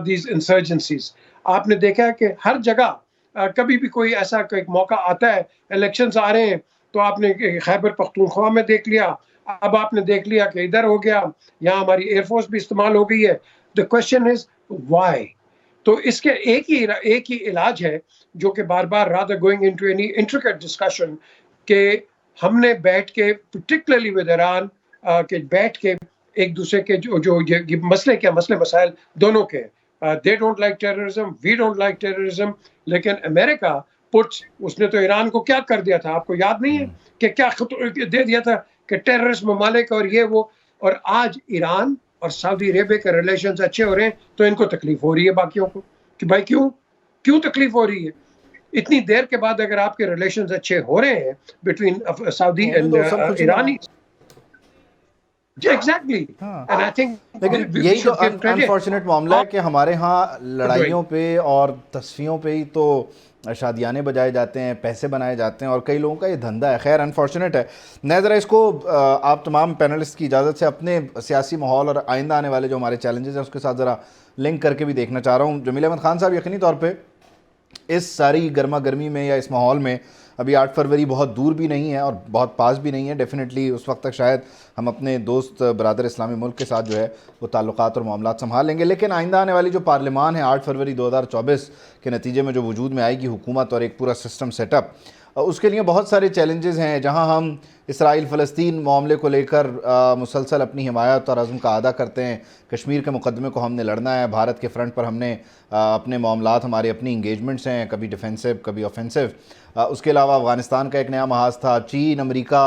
these insurgencies। आपने देखा है कि हर जगह कभी भी कोई ऐसा एक मौका आता है, इलेक्शंस आ रहे हैं, तो आपने खैबर पख्तूनख्वा में देख लिया, अब आपने देख लिया कि इधर हो गया, यहाँ हमारी एयरफोर्स भी इस्तेमाल हो गई है। The question is why? तो इसके एक ही इलाज है, जो कि बार बार rather going into any intricate discussion, कि हमने बैठ के पर्टिकुलरली विद ईरान के बैठ के एक दूसरे के जो मसले क्या मसले मसाइल दोनों के, they don't like terrorism, we don't like terrorism, लेकिन अमेरिका पुट्स, उसने तो ईरान को क्या कर दिया था, आपको याद नहीं है कि क्या दे दिया था कि टेररिस्ट ममालिक और ये वो और आज ईरान और सऊदी अरेबिया के रिलेशंस अच्छे हो रहे हैं तो इनको तकलीफ हो रही है बाकियों को कि भाई क्यों तकलीफ हो रही है। इतनी देर के बाद अगर आपके रिलेशंस अच्छे हो रहे हैं between Saudi and Irani, exactly, and I think
लेकिन यही तो अनफॉर्चुनेट मामला है कि हमारे यहाँ लड़ाइयों पे और तस्फियों पे ही तो शादियाने बजाए जाते हैं, पैसे बनाए जाते हैं और कई लोगों का ये धंधा है। खैर अनफॉर्चुनेट है। मैं ज़रा इसको आप तमाम पैनलिस्ट की इजाज़त से अपने सियासी माहौल और आइंदा आने वाले जो हमारे चैलेंजेस हैं उसके साथ ज़रा लिंक करके भी देखना चाह रहा हूँ। जमील अहमद खान साहब, यकीनी तौर पर इस सारी गर्मा गर्मी में या इस माहौल में अभी 8 फरवरी बहुत दूर भी नहीं है और बहुत पास भी नहीं है। डेफिनेटली उस वक्त तक शायद हम अपने दोस्त बरादर इस्लामी मुल्क के साथ जो है वो ताल्लुकात और मामलात संभाल लेंगे। लेकिन आइंदा आने वाली जो पार्लियामान है 8 फरवरी 2024 के नतीजे में जो वजूद में आएगी हुकूमत और एक पूरा सिस्टम सेटअप, उसके लिए बहुत सारे चैलेंजेस हैं। जहां हम इसराइल फ़लस्तीन मामले को लेकर मुसलसल अपनी हिमायत और अज़्म का अदा करते हैं। कश्मीर के मुकदमे को हमने लड़ना है। भारत के फ्रंट पर हमने अपने मामलात, हमारे अपनी इंगेजमेंट्स हैं, कभी डिफेंसिव कभी ऑफेंसिव। उसके अलावा अफ़गानिस्तान का एक नया महाज था, चीन, अमेरिका,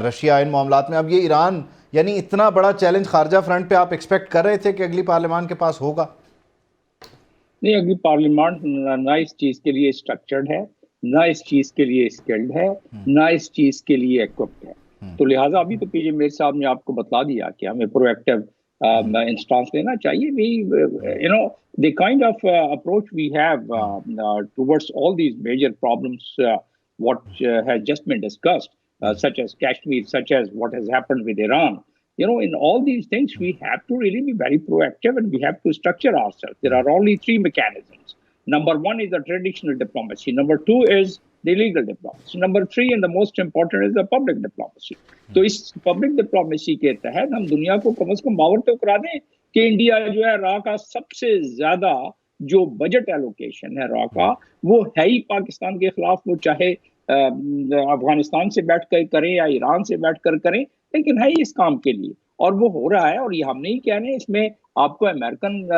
रशिया, इन मामलात में अब ये ईरान, यानी इतना बड़ा चैलेंज खारजा फ्रंट पे आप एक्सपेक्ट कर रहे थे कि अगली पार्लियामान के पास होगा?
नहीं, अगली पार्लियामान ना इस चीज़ के लिए स्ट्रक्चर्ड है, ना इस चीज़ के लिए स्किल्ड है, ना इस चीज़ के लिए इक्विप्ड है। तो लिहाजा अभी तो पीजे मेरे साहब ने आपको बता दिया कि हमें प्रोएक्टिव इंस्टेंस लेना चाहिए। We the kind of approach we have towards all these major problems what has just been discussed, such as Kashmir, such as what has happened with Iran, in all these things we have to really be very proactive and we have to structure ourselves. There are only 3 mechanisms. Number 1 is the traditional diplomacy. Number 2 is the legal diplomacy. Number 3 and the most important is the public diplomacy. तो इस public diplomacy के तहत हम दुनिया को कम से कम बावर तो करा दें कि इंडिया जो है रा का सबसे ज्यादा जो बजट एलोकेशन है रा का वो है ही पाकिस्तान के खिलाफ, वो चाहे अफगानिस्तान से बैठकर करें या ईरान से बैठकर करें, लेकिन है ही इस काम के लिए और वो हो रहा है। और ये हम नहीं कह रहे, इसमें आपको अमेरिकन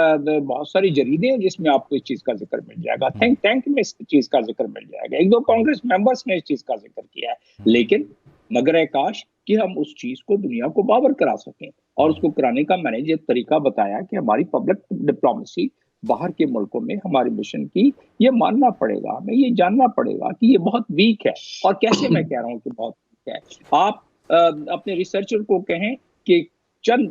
बहुत सारी जरीदे हैं जिसमें आपको इस चीज का जिक्र मिल जाएगा, थिंक टैंक में इस चीज का जिक्र मिल जाएगा, 1-2 कांग्रेस मेंबर्स ने इस चीज का जिक्र किया है। लेकिन मगर काश कि हम उस चीज को दुनिया को बावर करा सकें और उसको कराने का मैंने ये तरीका बताया कि हमारी पब्लिक डिप्लोमेसी बाहर के मुल्कों में हमारे मिशन की ये मानना पड़ेगा, हमें ये जानना पड़ेगा कि ये बहुत वीक है। और कैसे मैं कह रहा हूँ कि बहुत वीक है, आप अपने रिसर्चर को कहें कि चंद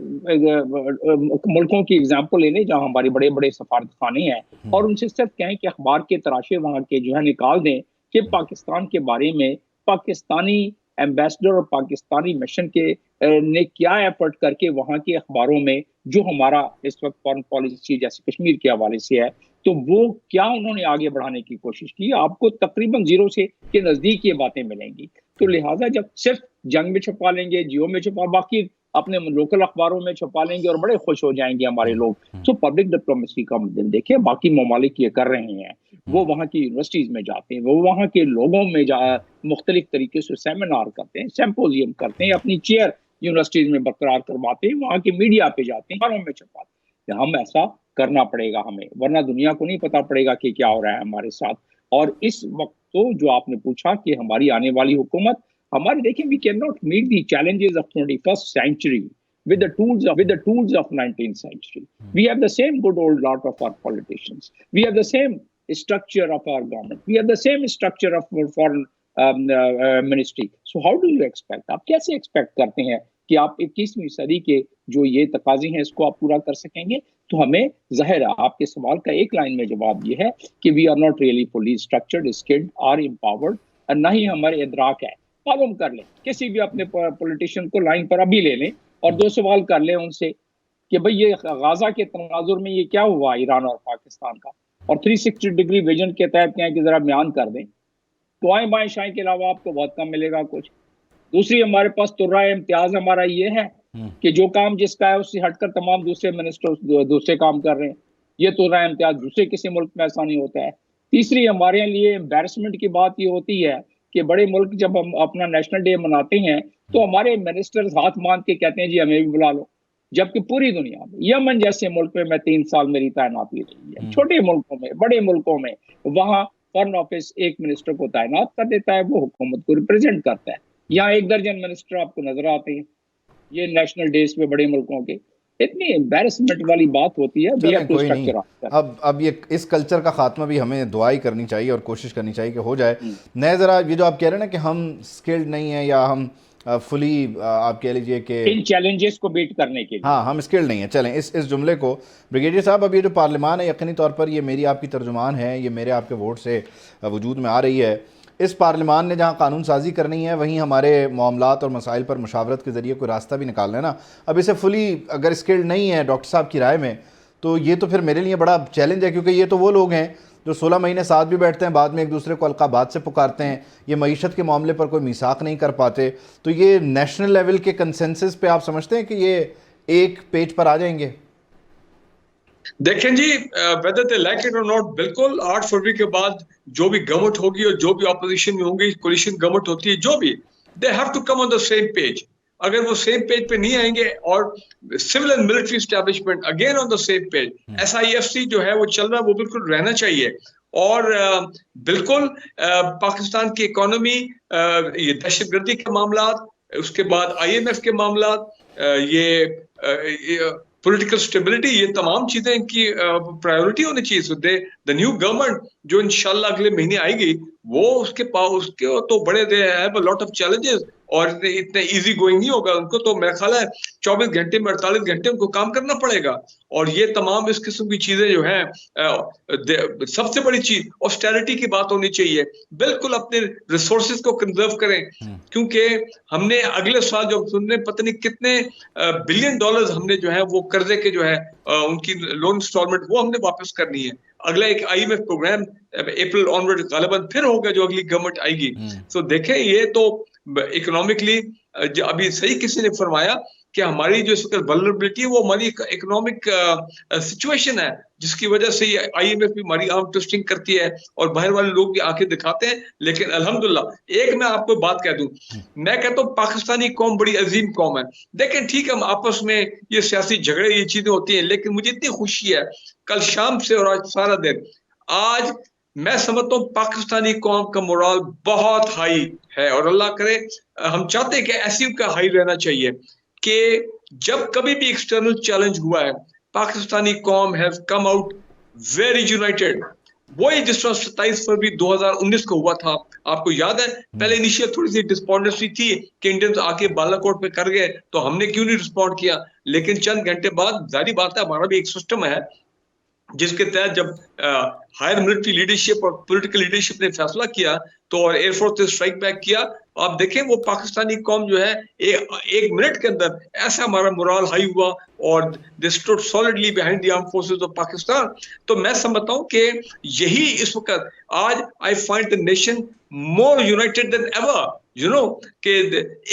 मुल्कों की एग्जाम्पल ले लें जहाँ हमारे बड़े बड़े सफारत खाने हैं और उनसे सिर्फ कहें कि अखबार के तराशे वहाँ के जो है निकाल दें कि पाकिस्तान के बारे में पाकिस्तानी एम्बेसडर और पाकिस्तानी मिशन के ने क्या एफर्ट करके वहाँ के अखबारों में जो हमारा इस वक्त फॉरेन पॉलिसी जैसे कश्मीर के हवाले से है तो वो क्या उन्होंने आगे बढ़ाने की कोशिश की। आपको तकरीबन 0 से के नजदीक ये बातें मिलेंगी। तो लिहाजा जब सिर्फ जंग में छुपा लेंगे, जियो में छुपा, बाकी अपने लोकल अखबारों में छुपा लेंगे और बड़े खुश हो जाएंगे हमारे लोग। तो पब्लिक डिप्लोमेसी का दिन देखिए, बाकी ममालिक ये कर रहे हैं, वो वहाँ की यूनिवर्सिटीज में जाते हैं, वो वहाँ के लोगों में मुख्तलिफ तरीके से सेमिनार करते हैं, सिम्पोजियम करते हैं, अपनी चेयर यूनिवर्सिटीज में बरकरार करवाते हैं, वहाँ के मीडिया पे जाते हैं, घरों में छुपाते हैं। हम ऐसा करना पड़ेगा हमें, वरना दुनिया को नहीं पता पड़ेगा कि क्या हो रहा है हमारे साथ। और इस वक्त तो जो आपने पूछा कि हमारी आने वाली हुकूमत, हमारे देखिए, we can not meet the challenges of 21st century with the tools of 19th century. We have the same good old lot of our politicians. We have the same structure of our government. We have the same structure of our foreign ministry. So how do you expect? आप कैसे expect करते हैं कि आप 21वीं सदी के जो ये तकाजे हैं इसको आप पूरा कर सकेंगे? तो हमें ज़ाहिर है आपके सवाल का एक लाइन में जवाब ये है कि we are not really fully structured, skilled और एम्पावर्ड, और ना ही हमारे इदराक है। मालूम कर लें, किसी भी अपने पॉलिटिशियन को लाइन पर अभी ले लें और 2 सवाल कर लें उनसे कि भाई ये गाजा के तनाजुर में ये क्या हुआ ईरान और पाकिस्तान का, और 360 डिग्री विजन के तहत कहें कि जरा बयान कर दें, तो आए बाएं शाएं के अलावा आपको बहुत कम मिलेगा कुछ। दूसरी, हमारे पास तुर्रा इम्तियाज हमारा ये है कि जो काम जिसका है उससे हटकर तमाम दूसरे मिनिस्टर दूसरे काम कर रहे हैं, ये तुर्रा इम्तियाज दूसरे किसी मुल्क में ऐसा नहीं होता है। तीसरी, हमारे लिए एम्बेरसमेंट की बात ये होती है कि बड़े मुल्क जब हम अपना नेशनल डे मनाते हैं तो हमारे मिनिस्टर्स हाथ मांग के कहते हैं जी हमें भी बुला लो, जबकि पूरी दुनिया में, यमन जैसे मुल्क में मैं 3 साल मेरी तैनाती रही है, छोटे मुल्कों में, बड़े मुल्कों में, वहाँ फॉरेन ऑफिस एक मिनिस्टर को तैनात कर देता है, वो हुकूमत को रिप्रेजेंट करता है। यहाँ 1 दर्जन मिनिस्टर आपको नजर आते हैं। ये नेशनल डेज पे बड़े मुल्कों के इतनी एम्बैरेसमेंट वाली बात होती है। वी हैव
चलें
टू
कोई नहीं,
स्ट्रक्चर।
अब ये इस कल्चर का खात्मा भी हमें दुआई करनी चाहिए और कोशिश करनी चाहिए कि हो जाए। नए ज़रा ये जो आप कह रहे हैं ना कि हम स्किल्ड नहीं हैं या हम फुली आप कह लीजिए कि
इन चैलेंजेस को बीट करने के लिए,
हाँ हम स्किल्ड नहीं हैं। चलें इस जुमले को ब्रिगेडियर साहब, अब ये जो पार्लियामान है यकीनी तौर पर ये मेरी आपकी तर्जुमान है, ये मेरे आपके वोट से वजूद में आ रही है। इस पार्लियामान ने जहाँ कानून साजी करनी है वहीं हमारे मामलात और मसाइल पर मुशावरत के ज़रिए कोई रास्ता भी निकालना है ना। अब इसे फुली अगर स्किल्ड नहीं है डॉक्टर साहब की राय में, तो ये तो फिर मेरे लिए बड़ा चैलेंज है, क्योंकि ये तो वो लोग हैं जो 16 महीने साथ भी बैठते हैं, बाद में एक दूसरे को अलकाबात से पुकारते हैं, ये मईशत के मामले पर कोई मीसाक नहीं कर पाते। तो ये नेशनल लेवल के कंसेंसस पे आप समझते हैं कि ये एक पेज पर आ जाएंगे?
देखें जी, वेदर दे लाइक इट और नॉट, बिल्कुल 8 फरवरी के बाद जो भी गवर्नमेंट होगी और जो भी ऑपोजिशन में होंगी, कोलिशन गवर्नमेंट होती है जो भी, they have to come on the same page. अगर वो सेम पेज पे नहीं आएंगे और civil and military establishment again on the same page, SIFC जो है वो चल रहा है, वो बिल्कुल रहना चाहिए। और बिल्कुल पाकिस्तान की इकोनॉमी, ये दहशतगर्दी के मामला, उसके बाद IMF के मामला, ये पॉलिटिकल स्टेबिलिटी, ये तमाम चीजें इनकी प्रायोरिटी होनी चाहिए। द न्यू गवर्नमेंट जो इंशाल्लाह अगले महीने आएगी, वो उसके तो बड़े they have a lot of challenges और इतने इजी गोइंग नहीं होगा उनको। तो मेरा ख्याल है 24 घंटे में 48 घंटे उनको काम करना पड़ेगा। और ये तमाम इस किस्म की चीजें जो हैं, सबसे बड़ी चीज ऑस्टेरिटी की बात होनी चाहिए। बिल्कुल अपने रिसोर्सेज को कंजर्व करें, क्योंकि हमने अगले साल जो सुनने पता नहीं कितने $बिलियन हमने जो है वो कर्जे के जो है उनकी लोन इंस्टॉलमेंट वो हमने वापस करनी है। अगला एक IMF प्रोग्राम अप्रैल ऑनवर्ड गालिबन फिर होगा जो अगली गवर्नमेंट आएगी। तो देखें, ये तो इकोनॉमिकली अभी सही किसी ने फरमाया कि हमारी जो इस वक्त वल्नरेबिलिटी है वो हमारी इकोनॉमिक सिचुएशन है, जिसकी वजह से ये IMF भी हमारी आर्म ट्विस्टिंग करती है और बाहर वाले लोग भी आंखें दिखाते हैं। लेकिन अल्हम्दुलिल्लाह एक मैं आपको बात कह दूं, मैं कहता हूँ पाकिस्तानी कौम बड़ी अजीम कौम है। देखें ठीक है, हम आपस में ये सियासी झगड़े ये चीजें होती हैं, लेकिन मुझे इतनी खुशी है कल शाम से और आज सारा दिन, आज मैं समझता हूँ पाकिस्तानी कौम का मोराल बहुत हाई है। और अल्लाह करे, हम चाहते हैं कि ऐसी का हाई रहना चाहिए कि जब कभी भी एक्सटर्नल चैलेंज हुआ है, पाकिस्तानी कौम has come out very United. वही जिस तरह 27 फरवरी 2019 को हुआ था, आपको याद है, पहले इनिशियल थोड़ी सी डिस्पॉन्डेंसी थी कि इंडियंस आके बालाकोट पे कर गए, तो हमने क्यों नहीं रिस्पॉन्ड किया। लेकिन चंद घंटे बाद जारी बात है, हमारा भी एक सिस्टम है जिसके तहत जब हायर मिलिट्री लीडरशिप और पॉलिटिकल लीडरशिप ने फैसला किया तो और एयरफोर्स ने स्ट्राइक बैक किया। आप देखें वो पाकिस्तानी कौम जो है एक मिनट के अंदर ऐसा हमारा मोरल हाई हुआ और they stood solidly behind the arm forces of Pakistan. तो मैं समझता हूं कि यही इस वक्त आज I find the nation more United then ever, you know, कि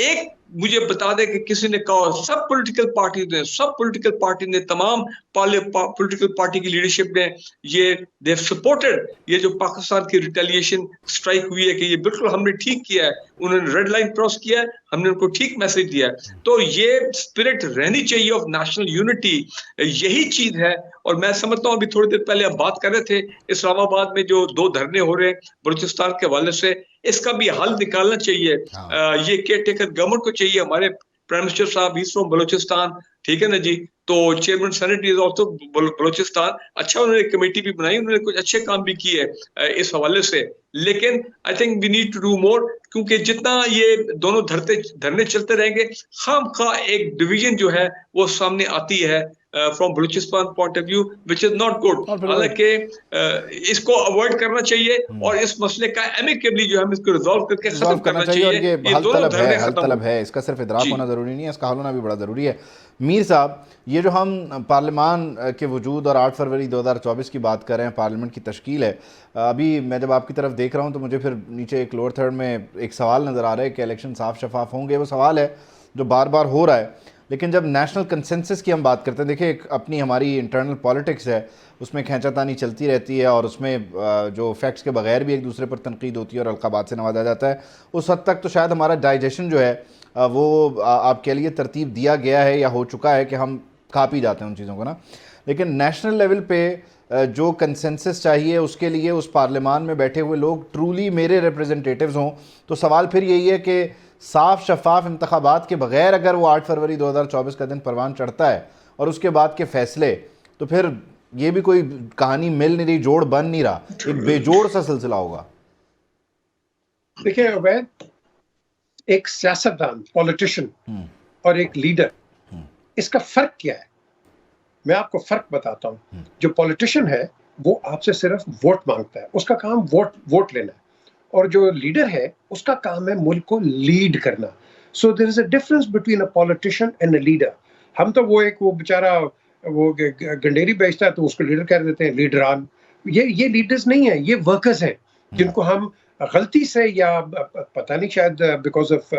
एक मुझे बता दे कि किसी ने कहा, सब पॉलिटिकल पार्टी ने तमाम पॉलिटिकल पार्टी की लीडरशिप ने ये दे सपोर्टेड ये जो पाकिस्तान की रिटेलिएशन स्ट्राइक हुई है कि ये बिल्कुल हमने ठीक किया है, उन्होंने रेड लाइन क्रॉस किया है, हमने उनको ठीक मैसेज दिया है। तो ये स्पिरिट रहनी चाहिए ऑफ नेशनल यूनिटी, यही चीज है। और मैं समझता हूँ अभी थोड़ी देर पहले आप बात कर रहे थे इस्लामाबाद में जो 2 धरने हो रहे हैं बलूचिस्तान के हवाले से, इसका भी हल निकालना चाहिए। ये केयर टेकर गवर्नमेंट को चाहिए। हमारे प्राइम मिनिस्टर साहब ही फ्रॉम बलूचिस्तान, ठीक है ना जी, तो chairman senate is also Balochistan. अच्छा, उन्होंने कमेटी भी बनाई, उन्होंने कुछ अच्छे काम भी किए इस हवाले से। लेकिन I think we need to do more, क्योंकि जितना ये दोनों धरने चलते रहेंगे, खामखा एक डिवीजन जो है वो सामने आती है from Balochistan point of view, which is not good. हालांकि इसको अवॉइड करना चाहिए और इस मसले का एमिकेबली जो है इसको रिजॉल्व करके खत्म करना चाहिए।
और ये हल तलब है, इसका सिर्फ इदराक होना जरूरी नहीं है, इसका हल होना भी बड़ा जरूरी है। मीर साहब, ये जो हम पार्लियामान के वजूद और 8 फरवरी 2024 की बात कर रहे हैं, पार्लियामेंट की तश्कील है, अभी मैं जब आपकी तरफ देख रहा हूँ तो मुझे फिर नीचे एक लोअर थर्ड में एक सवाल नज़र आ रहा है कि इलेक्शन साफ शफाफ होंगे। वो सवाल है जो बार बार हो रहा है, लेकिन जब नेशनल कंसेंसस की हम बात करते हैं, देखिए एक अपनी हमारी इंटरनल पॉलिटिक्स है, उसमें खींचातानी चलती रहती है और उसमें जो फैक्ट्स के बगैर भी एक दूसरे पर तनकीद होती है और अलकाबात से नवाजा जाता है। उस हद तक तो शायद हमारा डाइजेशन जो है वो आपके लिए तरतीब दिया गया है या हो चुका है कि हम खा पी जाते हैं उन चीज़ों को ना। लेकिन नेशनल लेवल पे जो कंसेंसस चाहिए उसके लिए उस पार्लियामान में बैठे हुए लोग ट्रूली मेरे रिप्रेजेंटेटिव्स हों। तो सवाल फिर यही है कि साफ शफाफ इंतखाबात के बगैर अगर वो 8 फरवरी 2024 का दिन परवान चढ़ता है और उसके बाद के फैसले, तो फिर ये भी कोई कहानी मिल नहीं रही, जोड़ बन नहीं रहा, एक बेजोड़ सा सिलसिला होगा।
देखिए अवैध, एक सियासतदान, पॉलिटिशियन और एक लीडर, इसका फर्क क्या है? मैं आपको फर्क बताता हूं। जो पॉलिटिशियन है वो आपसे सिर्फ वोट मांगता है, उसका काम वोट लेना है, और जो लीडर है उसका काम है मुल्क को लीड करना। So there is a difference between a politician and a leader. हम तो वो बेचारा वो गंडेरी बेचता है तो उसको लीडर कह देते हैं, लीडरान। ये लीडर्स नहीं है, ये वर्कर्स हैं जिनको हम गलती से या पता नहीं शायद because of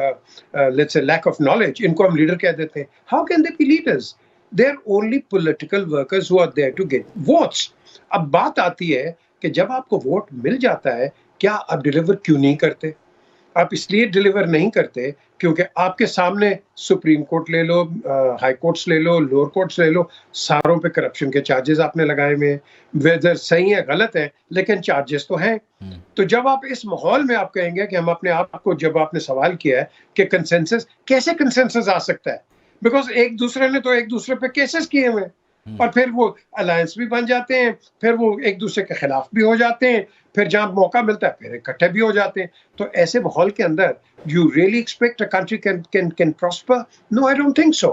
let's say lack of knowledge इनको हम लीडर कह देते हैं। How can they be leaders? They are only political workers who are there to get votes. अब बात आती है कि जब आपको वोट मिल जाता है, क्या आप डिलीवर क्यों नहीं करते? आप इसलिए डिलीवर नहीं करते क्योंकि आपके सामने सुप्रीम कोर्ट ले लो, हाई कोर्ट्स ले लो, लोअर कोर्ट्स ले लो, सारों पे करप्शन के चार्जेस आपने लगाए हुए हैं। वेदर सही है गलत है, लेकिन चार्जेस तो हैं। तो जब आप इस माहौल में आप कहेंगे कि हम अपने आप को, जब आपने सवाल किया है कि कंसेंसस, कैसे कंसेंसस आ सकता है? बिकॉज एक दूसरे ने तो एक दूसरे पे केसेस किए हुए हैं और फिर वो अलायंस भी बन जाते हैं, फिर वो एक दूसरे के खिलाफ भी हो जाते हैं, फिर जहां मौका मिलता है फिर इकट्ठे भी हो जाते हैं। तो ऐसे माहौल के अंदर you really expect a country can prosper? No, I don't think so.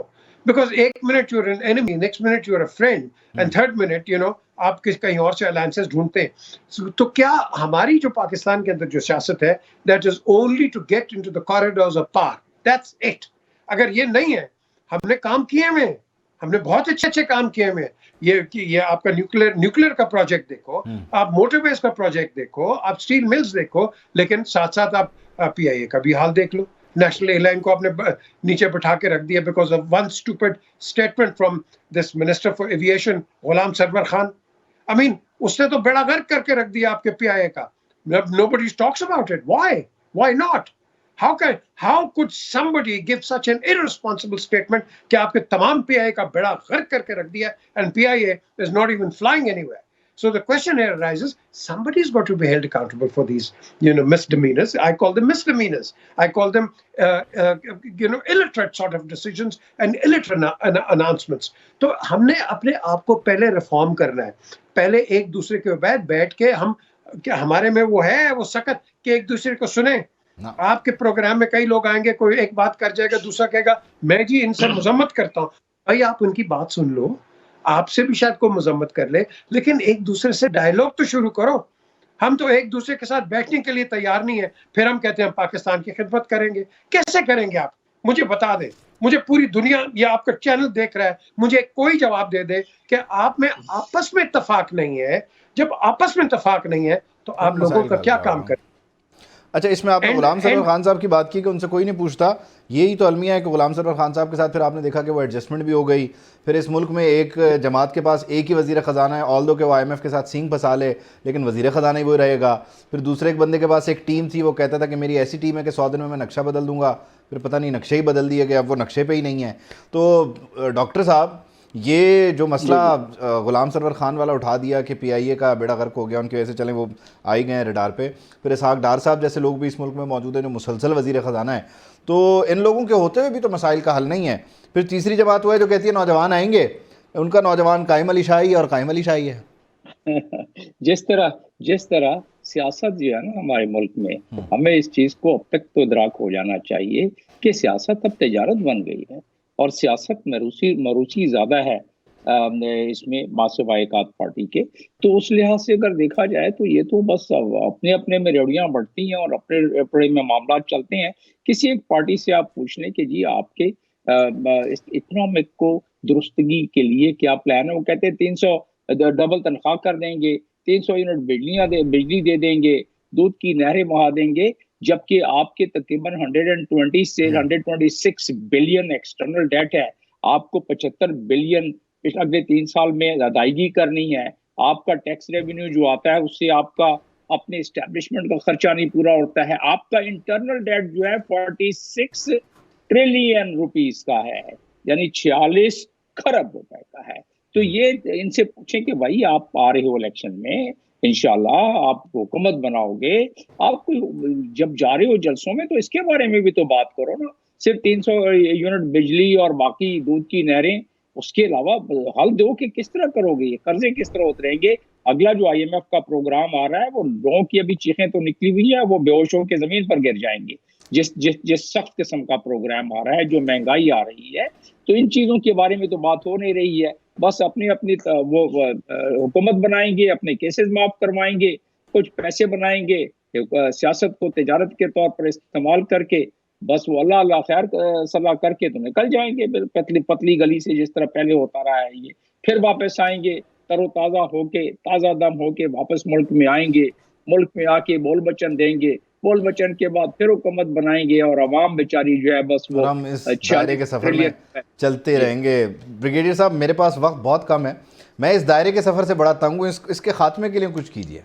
Because एक minute you are an enemy, next minute you are a friend, and third minute आप कहीं और से अलायंसेस ढूंढते हैं। तो क्या हमारी जो पाकिस्तान के अंदर जो सियासत है, that is only to get into the corridors of power, that's it. अगर ये नहीं है, हमने काम किए हुए, हमने बहुत अच्छे काम किए हुए। ये आपका न्यूक्लियर का प्रोजेक्ट देखो, आप मोटरवेज का प्रोजेक्ट देखो, आप स्टील मिल्स देखो, लेकिन साथ साथ आप पीआईए का भी हाल देख लो। नेशनल एयरलाइन को आपने नीचे बिठा के रख दिया because of one stupid statement from this minister for aviation Ghulam Sarwar Khan. I mean, उसने तो बेड़ा गर्क करके रख दिया आपके पीआईए का। Nobody talks about it. Why not? How could somebody give such an irresponsible statement कि आपके तमाम PIA का बेड़ा गर्क करके रख दिया, and PIA is not even flying anywhere? So the question here arises: somebody's got to be held accountable for these, misdemeanors. I call them misdemeanors. I call them, illiterate sort of decisions and illiterate announcements. तो हमने अपने आप को पहले reform करना है। पहले एक दूसरे के बैठ के हम, क्या हमारे में वो है वो सकत कि एक दूसरे को सुने? आपके प्रोग्राम में कई लोग आएंगे, कोई एक बात कर जाएगा, दूसरा कहेगा मैं जी इनसे मजम्मत करता हूं। भाई आप उनकी बात सुन लो, आपसे भी शायद कोई मजम्मत कर ले, लेकिन एक दूसरे से डायलॉग तो शुरू करो। हम तो एक दूसरे के साथ बैठने के लिए तैयार नहीं है, फिर हम कहते हैं हम पाकिस्तान की खिदमत करेंगे। कैसे करेंगे आप? मुझे बता दें। मुझे पूरी दुनिया या आपका चैनल देख रहा है, मुझे कोई जवाब दे दे कि आप में आपस में इत्तेफाक नहीं है। जब आपस में इत्तेफाक नहीं है तो आप लोगों का क्या काम करें?
अच्छा, इसमें आपने गुलाम सरवर खान साहब की बात की कि उनसे कोई नहीं पूछता। यही तो अलमिया है कि गुलाम सरवर खान साहब के साथ फिर आपने देखा कि वो एडजस्टमेंट भी हो गई। फिर इस मुल्क में एक जमात के पास एक ही वज़ीर ख़जाना है, ऑल दो कि वो IMF के साथ सींग फंसा ले, लेकिन वज़ीर ख़जाना ही वो रहेगा। फिर दूसरे एक बंदे के पास एक टीम थी, वो कहता था कि मेरी ऐसी टीम है कि 100 दिन में मैं नक्शा बदल दूंगा। फिर पता नहीं नक्शे ही बदल दिए गए, अब वो नक्शे पे ही नहीं है। तो डॉक्टर साहब, ये जो मसला गुलाम सरवर खान वाला उठा दिया कि PIA का बेड़ा गर्क हो गया, उनकी वजह से चलें वो आ ही गए हैं रडार पे। फिर इसहाक डार साहब जैसे लोग भी इस मुल्क में मौजूद हैं जो मुसलसल वज़ीर ख़जाना है, तो इन लोगों के होते हुए भी तो मसाइल का हल नहीं है। फिर तीसरी जमात हुआ है जो कहती है नौजवान आएंगे, उनका नौजवान कायम अली शाही और कायम अली शाही है।
जिस तरह सियासत जो है ना हमारे मुल्क में, हमें इस चीज़ को अब तक तो इदराक हो जाना चाहिए कि सियासत अब तजारत बन गई है और सियासत मरूची ज़्यादा है इसमें मासिवाए एकात पार्टी के। तो उस लिहाज से अगर देखा जाए तो ये तो बस अपने अपने में रेवड़ियाँ बढ़ती हैं और अपने अपने में मामला चलते हैं। किसी एक पार्टी से आप पूछ लें कि जी आपके इकोनॉमिक को दुरुस्तगी के लिए क्या प्लान है, वो कहते हैं 300 डबल तनख्वाह कर देंगे, 300 यूनिट बिजली दे देंगे, दूध की नहरें बहा देंगे, जबकि आपके तकरीबन 120 से 126 बिलियन एक्सटर्नल डेट है। आपको 75 बिलियन अगले 3 साल में अदायगी करनी है। आपका टैक्स रेवेन्यू जो आता है उससे आपका अपने इस्टेब्लिशमेंट का खर्चा नहीं पूरा होता है। आपका इंटरनल डेट जो है 46 ट्रिलियन रुपीस का है, यानी 46 खरब रुपए का है। तो ये इनसे पूछें कि भाई आप आ रहे हो इलेक्शन में, इंशाल्लाह आप हुकूमत बनाओगे, आप जब जा रहे हो जलसों में तो इसके बारे में भी तो बात करो ना। सिर्फ 300 यूनिट बिजली और बाकी दूध की नहरें, उसके अलावा हल दो कि किस तरह करोगे, ये कर्जे किस तरह उतरेंगे। अगला जो IMF का प्रोग्राम आ रहा है, वो लोगों की अभी चीखें तो निकली हुई है, वो बेहोश होकर जमीन पर गिर जाएंगे। जिस जिस जिस सख्त किस्म का प्रोग्राम आ रहा है, जो महंगाई आ रही है, तो इन चीजों के बारे में तो बात हो नहीं रही है। बस अपनी अपनी वो हुकूमत बनाएंगे, अपने केसेस माफ करवाएंगे, कुछ पैसे बनाएंगे, सियासत को तिजारत के तौर पर इस्तेमाल करके बस वो अल्लाह अल्लाह खैर सलाह करके तो निकल जाएंगे पतली पतली गली से, जिस तरह पहले होता रहा है। ये फिर वापस आएंगे तरोताज़ा होके, ताज़ा दम होके वापस मुल्क में आएंगे, मुल्क में आके बोल बचन देंगे, बोल बचन के बाद फिर हुकूमत बनाएंगे और अवाम बेचारी जो है बस वो
हम इस दायरे के सफ़र में चलते रहेंगे। ब्रिगेडियर साहब, मेरे पास वक्त बहुत कम है, मैं इस दायरे के सफ़र से बड़ा तंग हूँ, इसके खात्मे के लिए कुछ कीजिए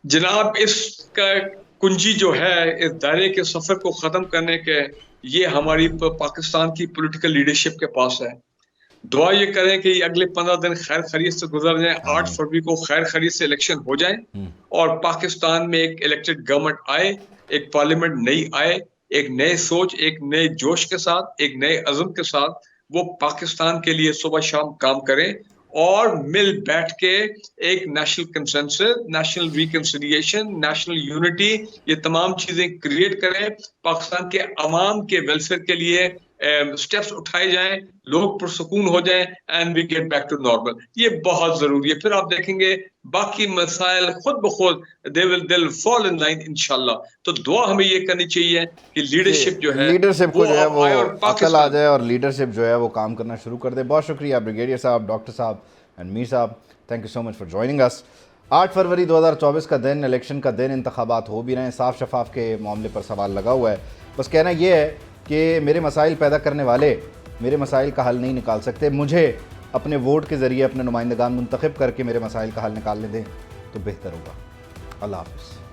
जनाब। इसका कुंजी जो है इस दायरे के सफ़र को ख़त्म करने के, ये हमारी पाकिस्तान की पॉलिटिकल लीडरशिप के पास है। दुआ ये करें कि अगले 15 दिन खैर खैरियत से गुजर जाएं, 8 फरवरी को खैर खैरियत से इलेक्शन हो जाएं और पाकिस्तान में एक इलेक्टेड गवर्नमेंट आए, एक पार्लियामेंट नई आए, एक नए सोच, एक नए जोश के साथ, एक नए अज़म के साथ वो पाकिस्तान के लिए सुबह शाम काम करें और मिल बैठ के एक national consensus, national reconciliation, national unity, ये तमाम चीजें क्रिएट करें। पाकिस्तान के अवाम के वेलफेयर के लिए स्टेप्स उठाए जाएं, लोग पुरसुकून हो जाएं and we get back to normal. ये बहुत जरूरी है। फिर आप देखेंगे बाकी मसाइल खुद ब खुद they will fall in line इंशाल्लाह। तो दुआ हमें ये करनी चाहिए कि लीडरशिप जो है,
लीडरशिप को जो है वो अकल आ जाए और लीडरशिप जो है वो काम करना शुरू कर दे। बहुत शुक्रिया ब्रिगेडियर साहब, डॉक्टर साहब एंड मीर साहब, thank you so much for joining us. 8 फरवरी 2024 का दिन, इलेक्शन का दिन, इंतखाबात हो भी रहे हैं, साफ शफाफ के मामले पर सवाल लगा हुआ है। बस कहना ये है कि मेरे मसाइल पैदा करने वाले मेरे मसाइल का हल नहीं निकाल सकते, मुझे अपने वोट के ज़रिए अपने नुमाइंदगान मुंतखब करके मेरे मसाइल का हल निकालने दें तो बेहतर होगा। अल्लाह हाफ़िज़।